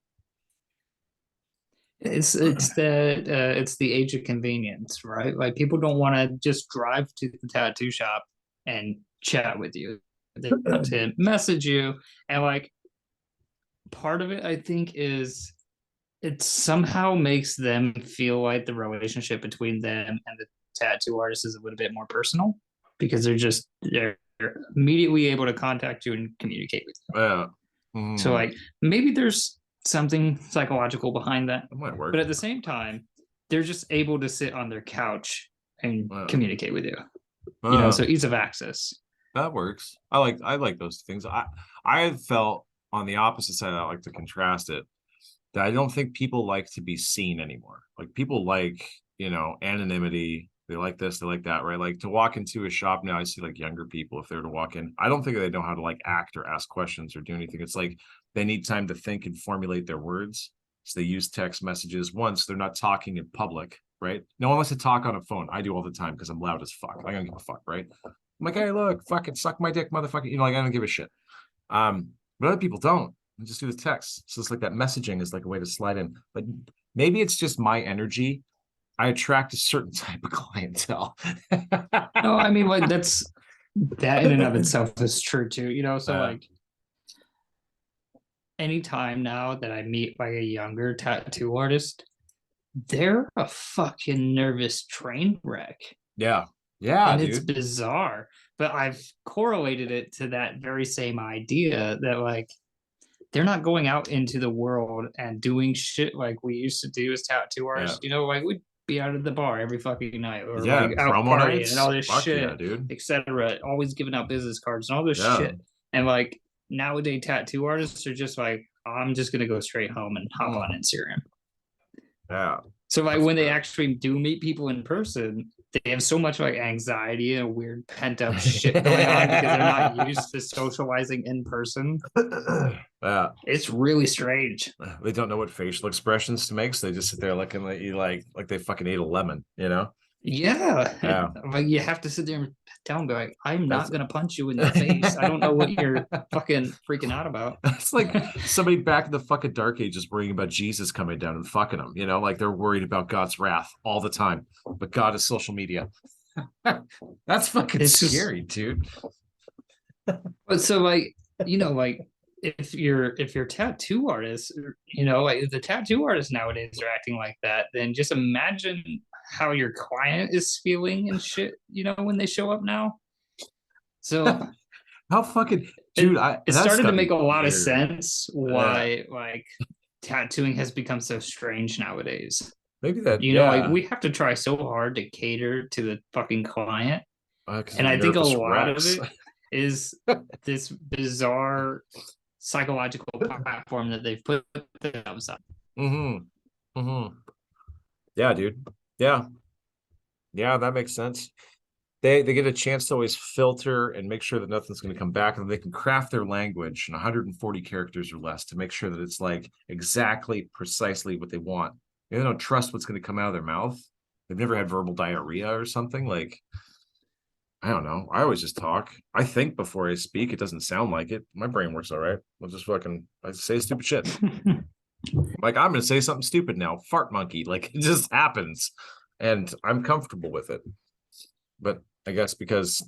It's the age of convenience, right? Like people don't want to just drive to the tattoo shop and chat with you. They want to message you, and like part of it, I think, is it somehow makes them feel like the relationship between them and the tattoo artist is a little bit more personal because they're immediately able to contact you and communicate with you. Yeah. So like maybe there's something psychological behind that, It might work. but at the same time, they're just able to sit on their couch and communicate with you. You know, so ease of access. That works. I like those things. I felt on the opposite side. I like to contrast it. That I don't think people like to be seen anymore. Like people like, you know, anonymity. They like this, they like that, right? Like to walk into a shop now, I see like younger people, if they were to walk in, I don't think they know how to like act or ask questions or do anything. It's like they need time to think and formulate their words. So they use text messages once they're not talking in public, right? No one wants to talk on a phone. I do all the time because I'm loud as fuck. I don't give a fuck, right? I'm like, hey, look, fucking suck my dick, motherfucker. You know, like I don't give a shit. But other people don't. And just do the text. So it's like that messaging is like a way to slide in. But maybe it's just my energy. I attract a certain type of clientele. No, I mean, like that in and of itself is true too. You know, so like anytime now that I meet like a younger tattoo artist, they're a fucking nervous train wreck. Yeah. Yeah. And dude. it's bizarre. But I've correlated it to that very same idea that like they're not going out into the world and doing shit like we used to do as tattoo artists. You know, like we'd be out at the bar every fucking night or like out partying and all this shit, dude, etc. Always giving out business cards and all this shit. And like nowadays, tattoo artists are just like, I'm just gonna go straight home and hop on Instagram. Yeah. So like when they actually do meet people in person, they have so much like anxiety and weird pent up shit going on because they're not used to socializing in person. Yeah, it's really strange. They don't know what facial expressions to make, so they just sit there looking at you like they fucking ate a lemon, you know? Yeah. Like you have to sit there and tell them, like, I'm not gonna punch you in the face. I don't know what you're fucking freaking out about. It's like somebody back in the fucking dark ages worrying about Jesus coming down and fucking them, you know, like they're worried about God's wrath all the time. But God is social media. That's fucking scary, dude. But so like, you know, like if you're tattoo artists, you know, like the tattoo artists nowadays are acting like that, then just imagine how your client is feeling and shit, you know, when they show up now. So how fucking dude, it started to make a lot of sense why like tattooing has become so strange nowadays. Maybe that, you know, like we have to try so hard to cater to the fucking client. And I think a lot of it is this bizarre psychological platform that they've put themselves on. Yeah, dude. Yeah, that makes sense. They get a chance to always filter and make sure that nothing's going to come back, and they can craft their language in 140 characters or less to make sure that it's like exactly precisely what they want. They don't trust what's going to come out of their mouth. They've never had verbal diarrhea or something. Like, I don't know. I always just talk. I think before I speak. It doesn't sound like it. My brain works all right. I say stupid shit. Like, I'm going to say something stupid now. Fart monkey. Like, it just happens. And I'm comfortable with it. But I guess because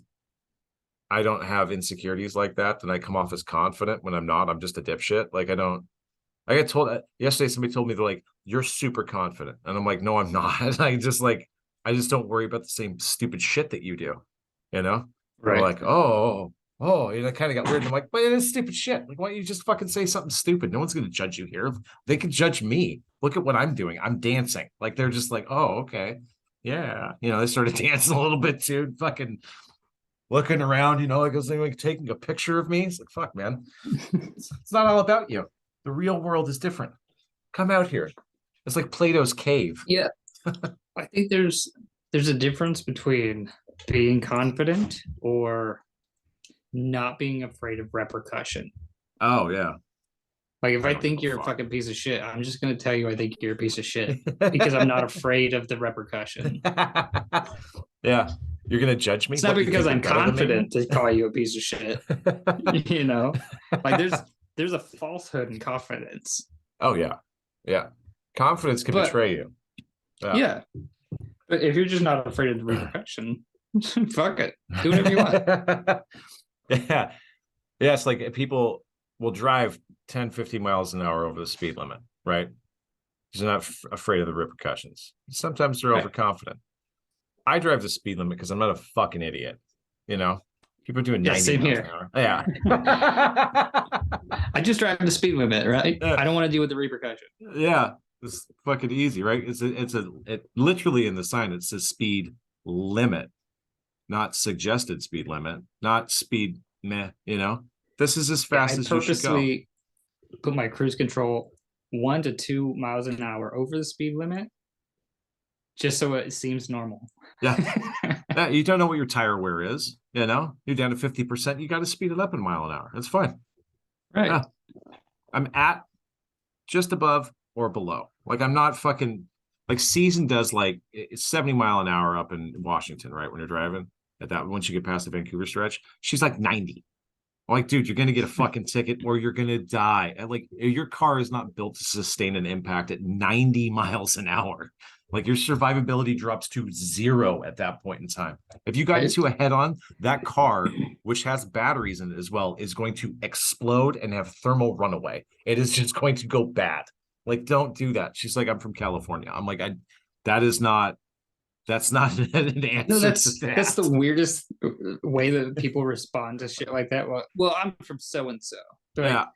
I don't have insecurities like that, then I come off as confident when I'm not. I'm just a dipshit. Like, I get told yesterday, somebody told me, they're like, you're super confident. And I'm like, no, I'm not. I just don't worry about the same stupid shit that you do. You know? Right. They're like, oh, and I kind of got weird. I'm like, but it is stupid shit. Like, why don't you just fucking say something stupid? No one's going to judge you here. They can judge me. Look at what I'm doing. I'm dancing. Like, they're just like, oh, okay. Yeah. You know, they started dancing a little bit too. Fucking looking around, you know, like, is anyone taking a picture of me? It's like, fuck, man. It's not all about you. The real world is different. Come out here. It's like Plato's cave. Yeah. I think there's a difference between being confident or not being afraid of repercussion. Oh, yeah. Like if I think you're a fucking piece of shit, I'm just going to tell you I think you're a piece of shit because I'm not afraid of the repercussion. Yeah. You're gonna judge me? It's not What, you because think you're I'm better than me? confident to call you a piece of shit. You know, like there's a falsehood in confidence. Oh yeah, yeah. Confidence can But betray you. Yeah. yeah, but if you're just not afraid of the repercussion, fuck it, do whatever you want. Yeah. Yeah, it's like people will drive 10, 15 miles an hour over the speed limit, right? Because they're not afraid of the repercussions. Sometimes they're Right. overconfident. I drive the speed limit because I'm not a fucking idiot. You know, people are doing Yeah, 90 same miles here. an hour. Yeah. I just drive the speed limit, right? Yeah. I don't want to deal with the repercussion. Yeah. It's fucking easy, right? It literally in the sign it says speed limit, not suggested speed limit, not speed meh, you know. This is as Yeah, fast I as you should go. purposely put my cruise control 1 to 2 miles an hour over the speed limit, just so it seems normal. Yeah. Yeah, you don't know what your tire wear is, you know. You're down to 50%, you got to speed it up in a mile an hour. That's fine. Right. Yeah. I'm at just above or below. Like I'm not fucking like Season does like it's 70 mile an hour up in Washington, right? When you're driving at that once you get past the Vancouver stretch, she's like 90. I'm like, dude, you're gonna get a fucking ticket or you're gonna die. And like your car is not built to sustain an impact at 90 miles an hour. Like your survivability drops to 0 at that point in time. If you got Right. into a head-on, that car, which has batteries in it as well, is going to explode and have thermal runaway. It is just going to go bad. Like, don't do that. She's like, I'm from California. I'm like, that's not an answer. No, to that's the that. weirdest way that people respond to shit like that. Well, I'm from so and so. Yeah.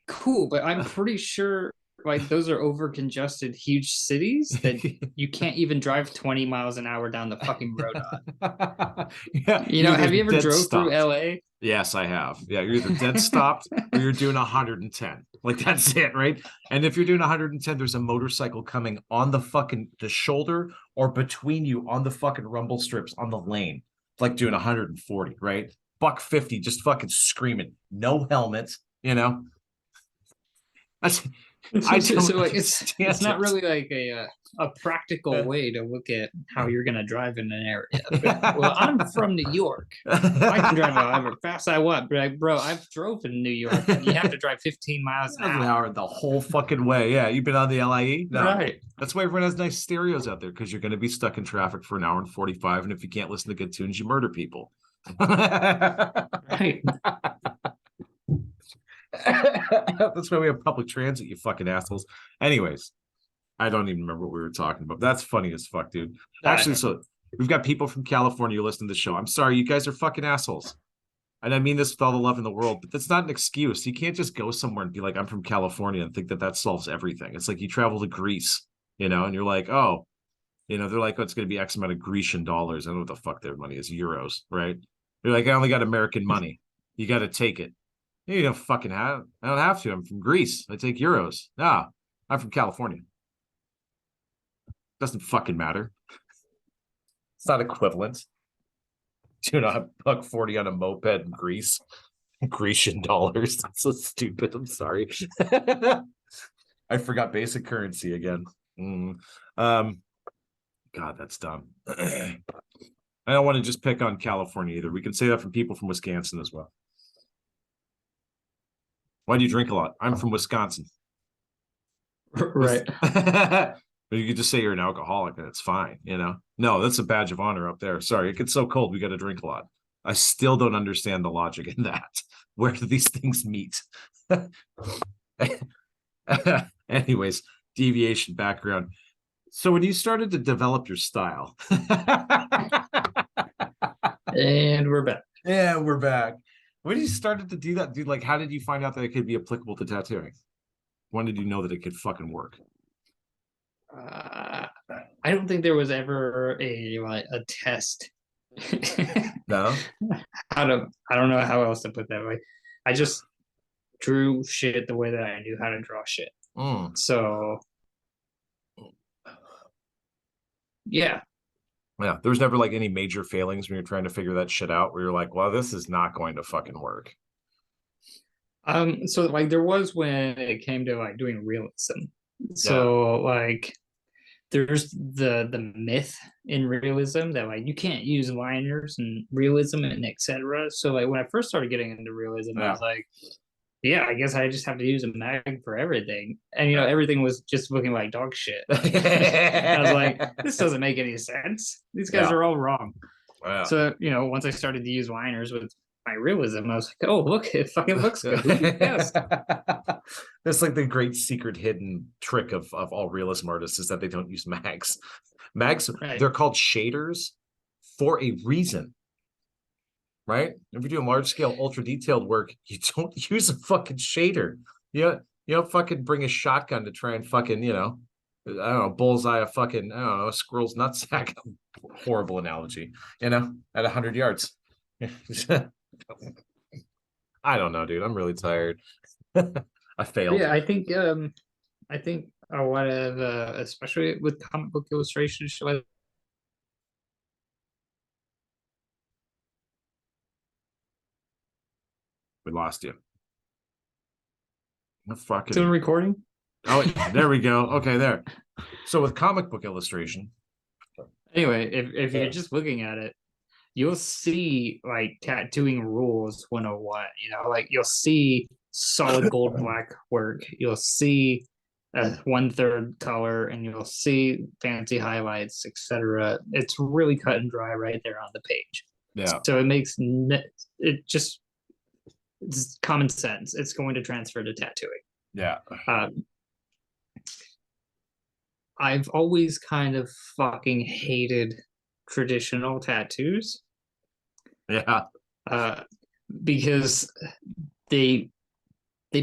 Cool, but I'm pretty sure like those are over congested huge cities that you can't even drive 20 miles an hour down the fucking road on. Yeah. You know, you're have you ever dead drove stopped. through LA? Yes, I have. Yeah, you're either dead stopped or you're doing 110. Like that's it, right? And if you're doing 110, there's a motorcycle coming on the shoulder or between you on the fucking rumble strips on the lane, like doing 140, right? Buck 50, just fucking screaming, no helmet, you know. That's I don't So like it's understand not it. really like a practical way to look at how you're gonna drive in an area. Well, I'm from New York. I can drive however fast I want, but like, bro, I've drove in New York and you have to drive 15 miles an hour. the whole fucking way. Yeah, you've been on the LIE? No. Right. That's why everyone has nice stereos out there because you're going to be stuck in traffic for an hour and 45. And if you can't listen to good tunes, you murder people. Right. That's why we have public transit, you fucking assholes. Anyways, I don't even remember what we were talking about. That's funny as fuck, dude. Actually, so we've got people from California listening to the show. I'm sorry, you guys are fucking assholes. And I mean this with all the love in the world, but that's not an excuse. You can't just go somewhere and be like, I'm from California and think that that solves everything. It's like you travel to Greece, you know, and you're like, oh, you know, they're like, oh, it's going to be X amount of Grecian dollars. I don't know what the fuck their money is, euros, right? You're like, I only got American money. You got to take it. You don't fucking have. I don't have to. I'm from Greece. I take euros. No, I'm from California. Doesn't fucking matter. It's not equivalent. Do not $1.40 on a moped in Greece. Grecian dollars. That's so stupid. I'm sorry. I forgot basic currency again. God, that's dumb. I don't want to just pick on California either. We can say that from people from Wisconsin as well. Why do you drink a lot? I'm from Wisconsin. Right. But you could just say you're an alcoholic and it's fine, you know? No, that's a badge of honor up there. Sorry, it gets so cold, we got to drink a lot. I still don't understand the logic in that. Where do these things meet? Anyways, deviation background. So when you started to develop your style, And we're back. yeah, we're back. When you started to do that, dude, like, how did you find out that it could be applicable to tattooing? When did you know that it could fucking work? I don't think there was ever a test. No. I don't know how else to put that way. I just drew shit the way that I knew how to draw shit. So yeah. Yeah, there was never like any major failings when you're trying to figure that shit out where you're like, well, this is not going to fucking work. So like there was when it came to like doing realism. So like there's the myth in realism that like you can't use liners and realism and etc. So like when I first started getting into realism, I Yeah. was like, yeah, I guess I just have to use a mag for everything. And Yeah. everything was just looking like dog shit. I was like, this doesn't make any sense. These guys Yeah. are all wrong. Yeah. So, once I started to use liners with my realism, I was like, oh, look, it fucking looks good. Who guessed? That's like the great secret hidden trick of all realism artists is that they don't use mags. Mags, Right. they're called shaders for a reason. Right? If you're doing large scale, ultra detailed work, you don't use a fucking shader. You don't fucking bring a shotgun to try and fucking, I don't know, bullseye a fucking, I don't know, a squirrel's nutsack. Horrible analogy, at 100 yards. I don't know, dude. I'm really tired. I failed. Yeah, I think a lot of especially with comic book illustrations, We lost you. No fucking. still recording. Oh, there we go. Okay, there. So with comic book illustration. Anyway, if you're just looking at it, you'll see like tattooing rules 101. Like you'll see solid gold black work. You'll see a 1/3 color, and you'll see fancy highlights, etc. It's really cut and dry right there on the page. Yeah. So it makes it's common sense. It's going to transfer to tattooing. Yeah. I've always kind of fucking hated traditional tattoos. Yeah. Because they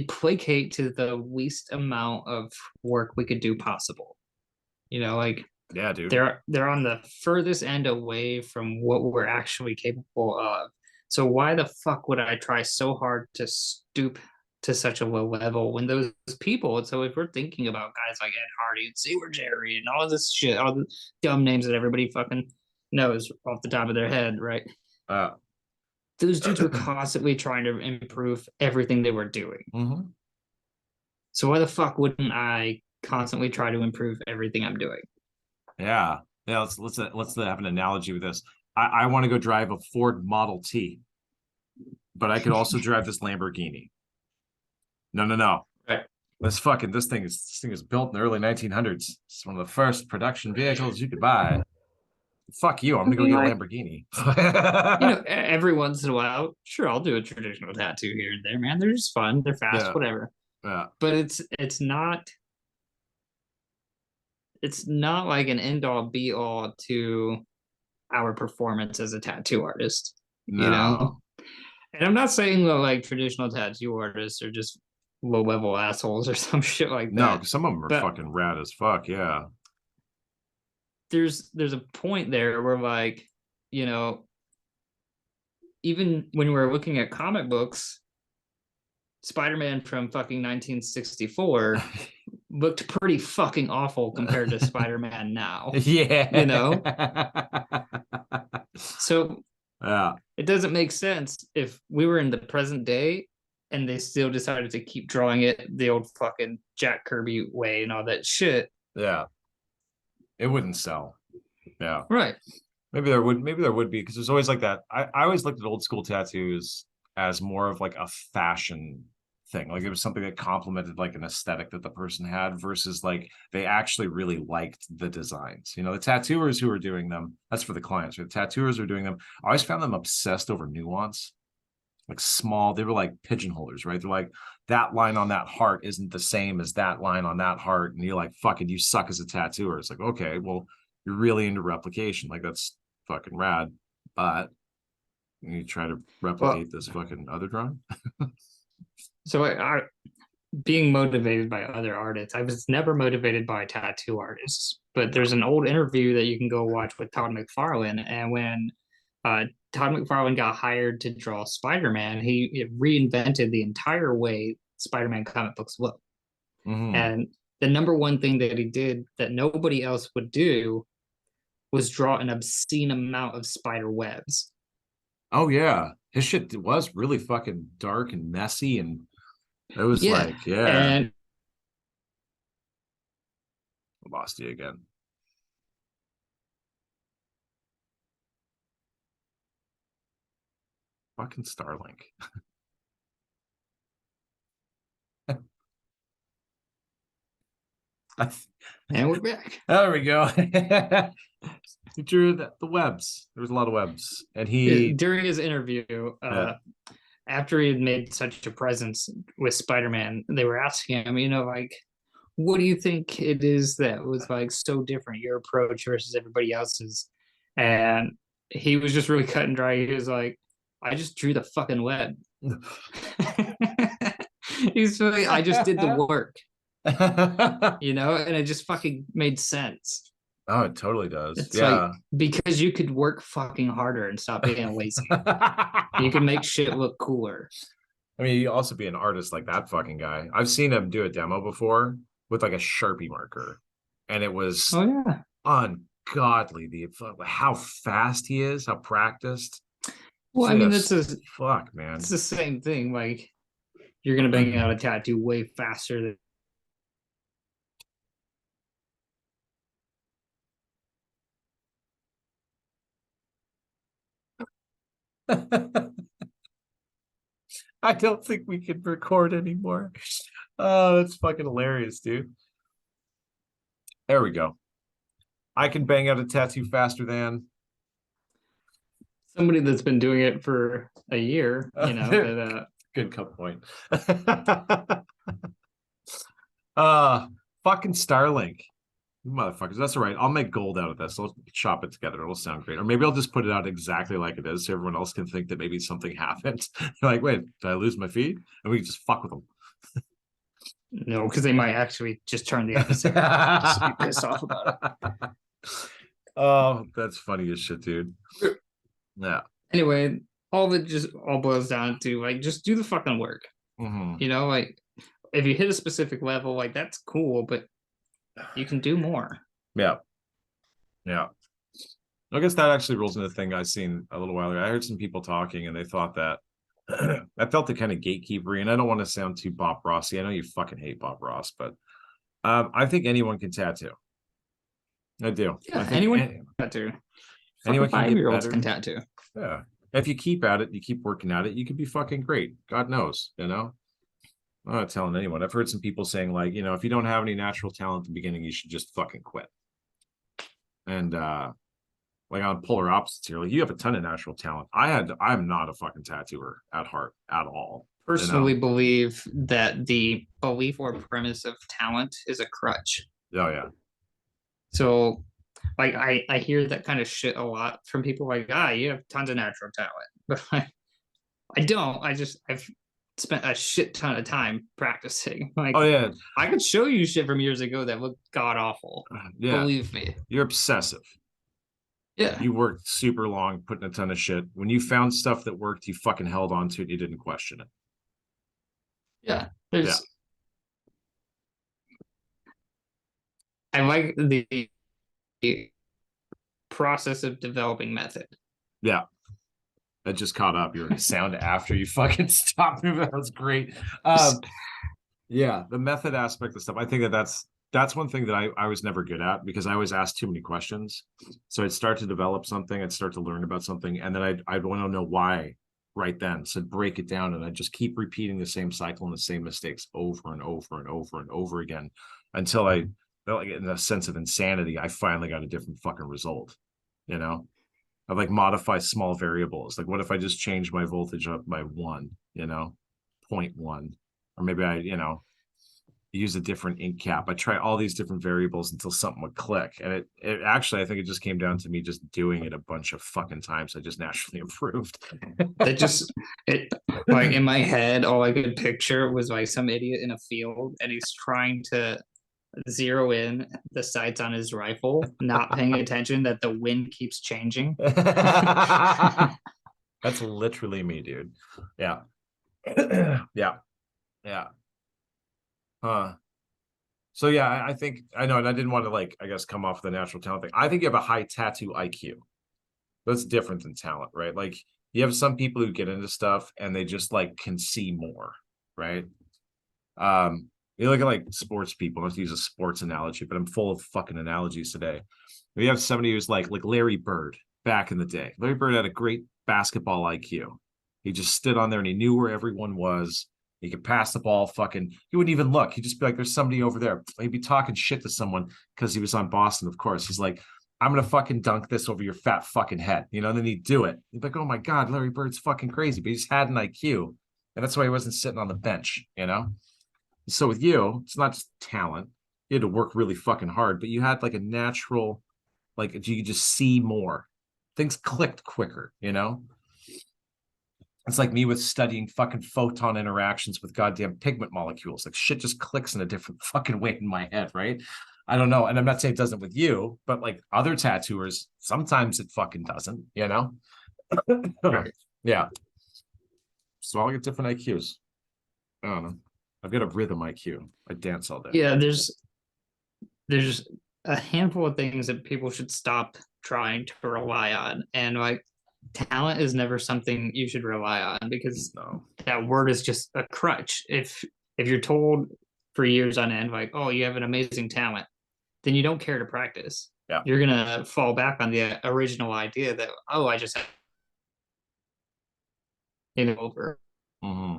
placate to the least amount of work we could do possible. Like Yeah, dude. they're on the furthest end away from what we're actually capable of. So why the fuck would I try so hard to stoop to such a low level when those people? So if we're thinking about guys like Ed Hardy and Sewer Jerry and all this shit, all the dumb names that everybody fucking knows off the top of their head, right? Those dudes were constantly trying to improve everything they were doing. Mm-hmm. So why the fuck wouldn't I constantly try to improve everything I'm doing? Yeah. Let's have an analogy with this. I want to go drive a Ford Model T, but I could also drive this Lamborghini. No. Right. This thing is built in the early 1900s. It's one of the first production vehicles you could buy. Fuck you! I'm gonna go get a Lamborghini. Every once in a while, sure, I'll do a traditional tattoo here and there, man. They're just fun. They're fast, whatever. Yeah. But it's not like an end all be all to our performance as a tattoo artist. No. And I'm not saying that like traditional tattoo artists are just low level assholes or some shit like that. No, some of them are fucking rad as fuck. Yeah. There's a point there where like, even when we're looking at comic books, Spider-Man from fucking 1964 looked pretty fucking awful compared to Spider-Man now. Yeah. So yeah, it doesn't make sense if we were in the present day and they still decided to keep drawing it the old fucking Jack Kirby way and all that shit. Yeah. It wouldn't sell. Yeah. Right. Maybe there would be, because there's always like that. I always looked at old school tattoos as more of like a fashion thing. Like it was something that complemented like an aesthetic that the person had versus like they actually really liked the designs. The tattooers who were doing them, that's for the clients, right? The tattooers who were doing them, I always found them obsessed over nuance. Like small, they were like pigeonholers, right? They're like, that line on that heart isn't the same as that line on that heart. And you're like, fucking, you suck as a tattooer. It's like, okay, well, you're really into replication. Like that's fucking rad. But you try to replicate this fucking other drawing. So I being motivated by other artists, I was never motivated by tattoo artists. But there's an old interview that you can go watch with Todd McFarlane, and when Todd McFarlane got hired to draw Spider-Man, he reinvented the entire way Spider-Man comic books look. Mm-hmm. And the number one thing that he did that nobody else would do was draw an obscene amount of spider webs. Oh yeah, his shit was really fucking dark and messy, and it was like, yeah. And I lost you again. Fucking Starlink. And we're back. There we go. He drew the webs. There was a lot of webs, and he During his interview, after he had made such a presence with Spider-Man, they were asking him, like, what do you think it is that was like so different, your approach versus everybody else's? And he was just really cut and dry. He was like, I just drew the fucking web. He's like, I just did the work, and it just fucking made sense. Oh, it totally does. It's yeah. like, because you could work fucking harder and stop being lazy. You can make shit look cooler. I mean, you also be an artist like that fucking guy. I've seen him do a demo before with like a Sharpie marker, and it was ungodly how fast he is, how practiced. Well, I mean, that's a fuck, man. It's the same thing. Like, you're gonna bang out a tattoo way faster than. I don't think we can record anymore. Oh, that's fucking hilarious, dude. There we go. I can bang out a tattoo faster than somebody that's been doing it for a year, good cut point. Fucking Starlink. Motherfuckers, that's all right. I'll make gold out of this. Let's chop it together. It'll sound great. Or maybe I'll just put it out exactly like it is so everyone else can think that maybe something happened. Like, wait, did I lose my feed? And we can just fuck with them. No, because they might actually just turn the episode just be pissed off about it. Oh, that's funny as shit, dude. Yeah. Anyway, all boils down to like, just do the fucking work. Mm-hmm. Like, if you hit a specific level, like, that's cool, but you can do more. Yeah. I guess that actually rolls into the thing I seen a little while ago. I heard some people talking and they thought that I felt it kind of gatekeepery, and I don't want to sound too Bob Rossy. I know you fucking hate Bob Ross, but I think anyone can tattoo. I do. Yeah, anyone can tattoo. Anyone can 5-year-olds can tattoo. Yeah. If you keep at it, you keep working at it, you could be fucking great. God knows, I'm not telling anyone. I've heard some people saying, like, if you don't have any natural talent at the beginning, you should just fucking quit. And like, on polar opposites here, like, you have a ton of natural talent. I'm not a fucking tattooer at heart at all. Personally believe that the belief or premise of talent is a crutch. Oh yeah. So like, I hear that kind of shit a lot from people, like, you have tons of natural talent. But I don't. I've spent a shit ton of time practicing. Like, oh yeah, I could show you shit from years ago that looked god awful. Yeah, believe me. You're obsessive. Yeah, you worked super long, putting a ton of shit. When you found stuff that worked, you fucking held on to it. You didn't question it. Yeah, I like the process of developing method. Yeah. That just caught up. Your sound after you fucking stopped moving. That was great. Yeah, the method aspect of stuff. I think that's one thing that I was never good at, because I always asked too many questions. So I'd start to develop something, I'd start to learn about something, and then I'd want to know why right then. So I'd break it down, and I'd just keep repeating the same cycle and the same mistakes over and over and over and over again until I felt like, in a sense of insanity, I finally got a different fucking result. Of like, modify small variables. Like, what if I just change my voltage up by 1, 0.1, or maybe I, use a different ink cap. I try all these different variables until something would click. And it actually, I think it just came down to me just doing it a bunch of fucking times. I just naturally improved. Like, in my head, all I could picture was like some idiot in a field, and he's trying to zero in the sights on his rifle, not paying attention that the wind keeps changing. That's literally me, dude. Yeah. Yeah. So yeah, I think I know, and I didn't want to, like, I guess, come off the natural talent thing. I think you have a high tattoo IQ. That's different than talent, right? Like, you have some people who get into stuff and they just like can see more, right? You look at like sports people. Let's use a sports analogy, but I'm full of fucking analogies today. We have somebody who's like Larry Bird back in the day. Larry Bird had a great basketball IQ. He just stood on there and he knew where everyone was. He could pass the ball, fucking, he wouldn't even look. He'd just be like, there's somebody over there. He'd be talking shit to someone because he was on Boston, of course. He's like, I'm gonna fucking dunk this over your fat fucking head. You know, and then he'd do it. He'd be like, oh my God, Larry Bird's fucking crazy, but he just had an IQ. And that's why he wasn't sitting on the bench, you know? So with you, it's not just talent. You had to work really fucking hard, but you had like a natural, like you could just see more. Things clicked quicker, you know? It's like me with studying fucking photon interactions with goddamn pigment molecules. Like shit just clicks in a different fucking way in my head, right? I don't know. And I'm not saying it doesn't with you, but like other tattooers, sometimes it fucking doesn't, you know? Right. Yeah. So I'll get different IQs. I don't know. I've got a rhythm IQ. I dance all day. Yeah, there's a handful of things that people should stop trying to rely on. And like talent is never something you should rely on because No. that word is just a crutch. If you're told for years on end, like, oh, you have an amazing talent, then you don't care to practice. Yeah. You're gonna fall back on the original idea that, oh, I just have it over. Mm-hmm.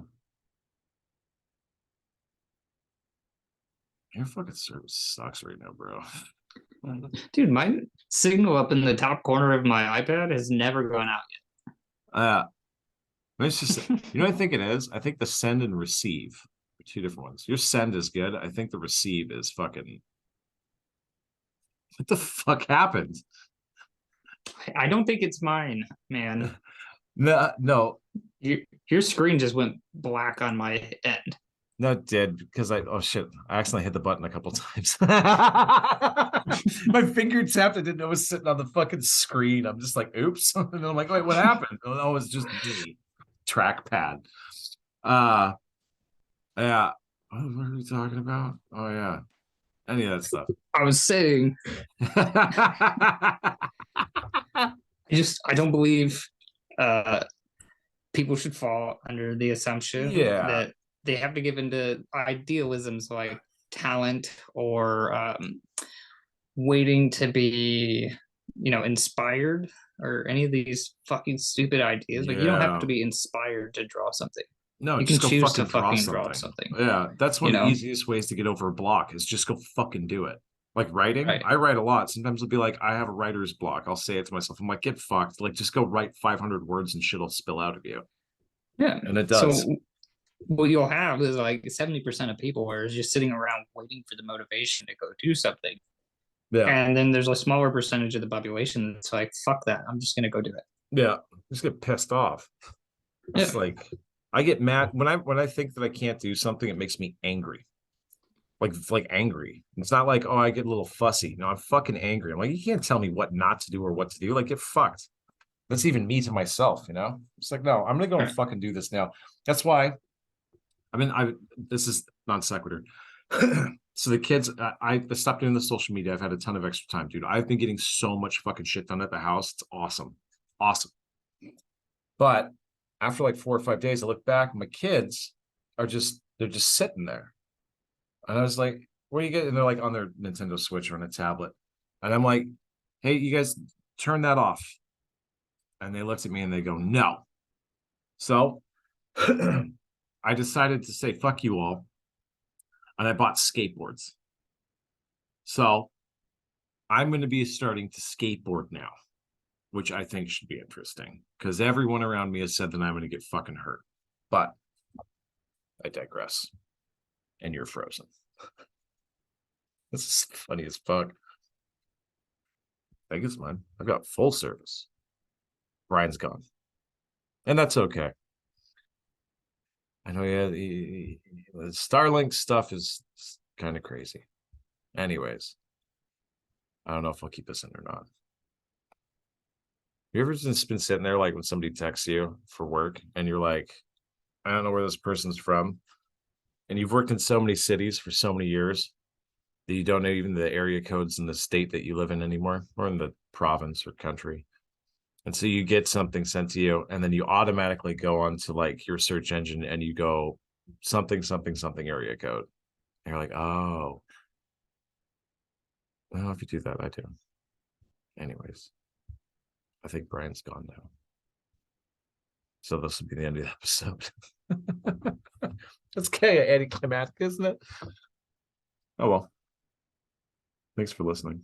Your fucking service sucks right now, bro. Dude, my signal up in the top corner of my iPad has never gone out Uh it's just you know what I think it is? I think the send and receive are two different ones. Your send is good. I think the receive is fucking what the fuck happened? yet. I don't think it's mine, man. No, Your screen just went black on my end. no, it did because oh shit, I accidentally hit the button a couple times. My finger tapped. I didn't know it was sitting on the fucking screen. I'm just like, oops. And then I'm like, wait, what happened? Oh, it's just me. Trackpad. Yeah. What were we talking about? Oh yeah. Any of that stuff. I was saying, I don't believe people should fall under the assumption Yeah. that they have to give into idealisms like talent or waiting to be, inspired or any of these fucking stupid ideas. Like you don't have Yeah. to be inspired to draw something. No, You can just go choose to fucking draw fucking draw something. something. Yeah, that's one You of the know, easiest ways to get over a block is just go fucking do it. Like writing, right? I write a lot. Sometimes I'll be like, I have a writer's block. I'll say it to myself. I'm like, get fucked. Like, just go write 500 words and shit'll spill out of you. Yeah. And it So does. what you'll have is like 70% of people are just sitting around waiting for the motivation to go do something. Yeah. And then there's a smaller percentage of the population that's like, fuck that. I'm just gonna go do it. Yeah. Just get pissed off. It's Yeah. like I get mad when I think that I can't do something, it makes me angry. Like angry. It's not like, oh, I get a little fussy. No, I'm fucking angry. I'm like, you can't tell me what not to do or what to do. Like, get fucked. That's even me to myself, you know? It's like, no, I'm gonna go and Right. fucking do this now. That's why I this is non sequitur. So the kids, I stopped doing the social media. I've had a ton of extra time, dude. I've been getting so much fucking shit done at the house. It's awesome. Awesome. But after like 4 or 5 days, I look back, and my kids they're just sitting there. And I was like, where are you getting? And they're like on their Nintendo Switch or on a tablet. And I'm like, hey, you guys turn that off. And they looked at me and they go, no. So I decided to say, fuck you all. And I bought skateboards. So I'm going to be starting to skateboard now, which I think should be interesting because everyone around me has said that I'm going to get fucking hurt. But I digress. And you're frozen. This is funny as fuck. I think it's mine. I've got full service. Brian's gone. And that's okay. I know, yeah, the Starlink stuff is kind of crazy. Anyways, I don't know if I'll keep this in or not. You ever just been sitting there like when somebody texts you for work and you're like, I don't know where this person's from. And you've worked in so many cities for so many years that you don't know even the area codes in the state that you live in anymore or in the province or country. And so you get something sent to you and then you automatically go on to like your search engine and you go something, something, something area code. And you're like, oh, well, if you do that, I do. Anyways, I think Brian's gone now. So this will be the end of the episode. That's kind of anticlimactic, isn't it? Oh well. Thanks for listening.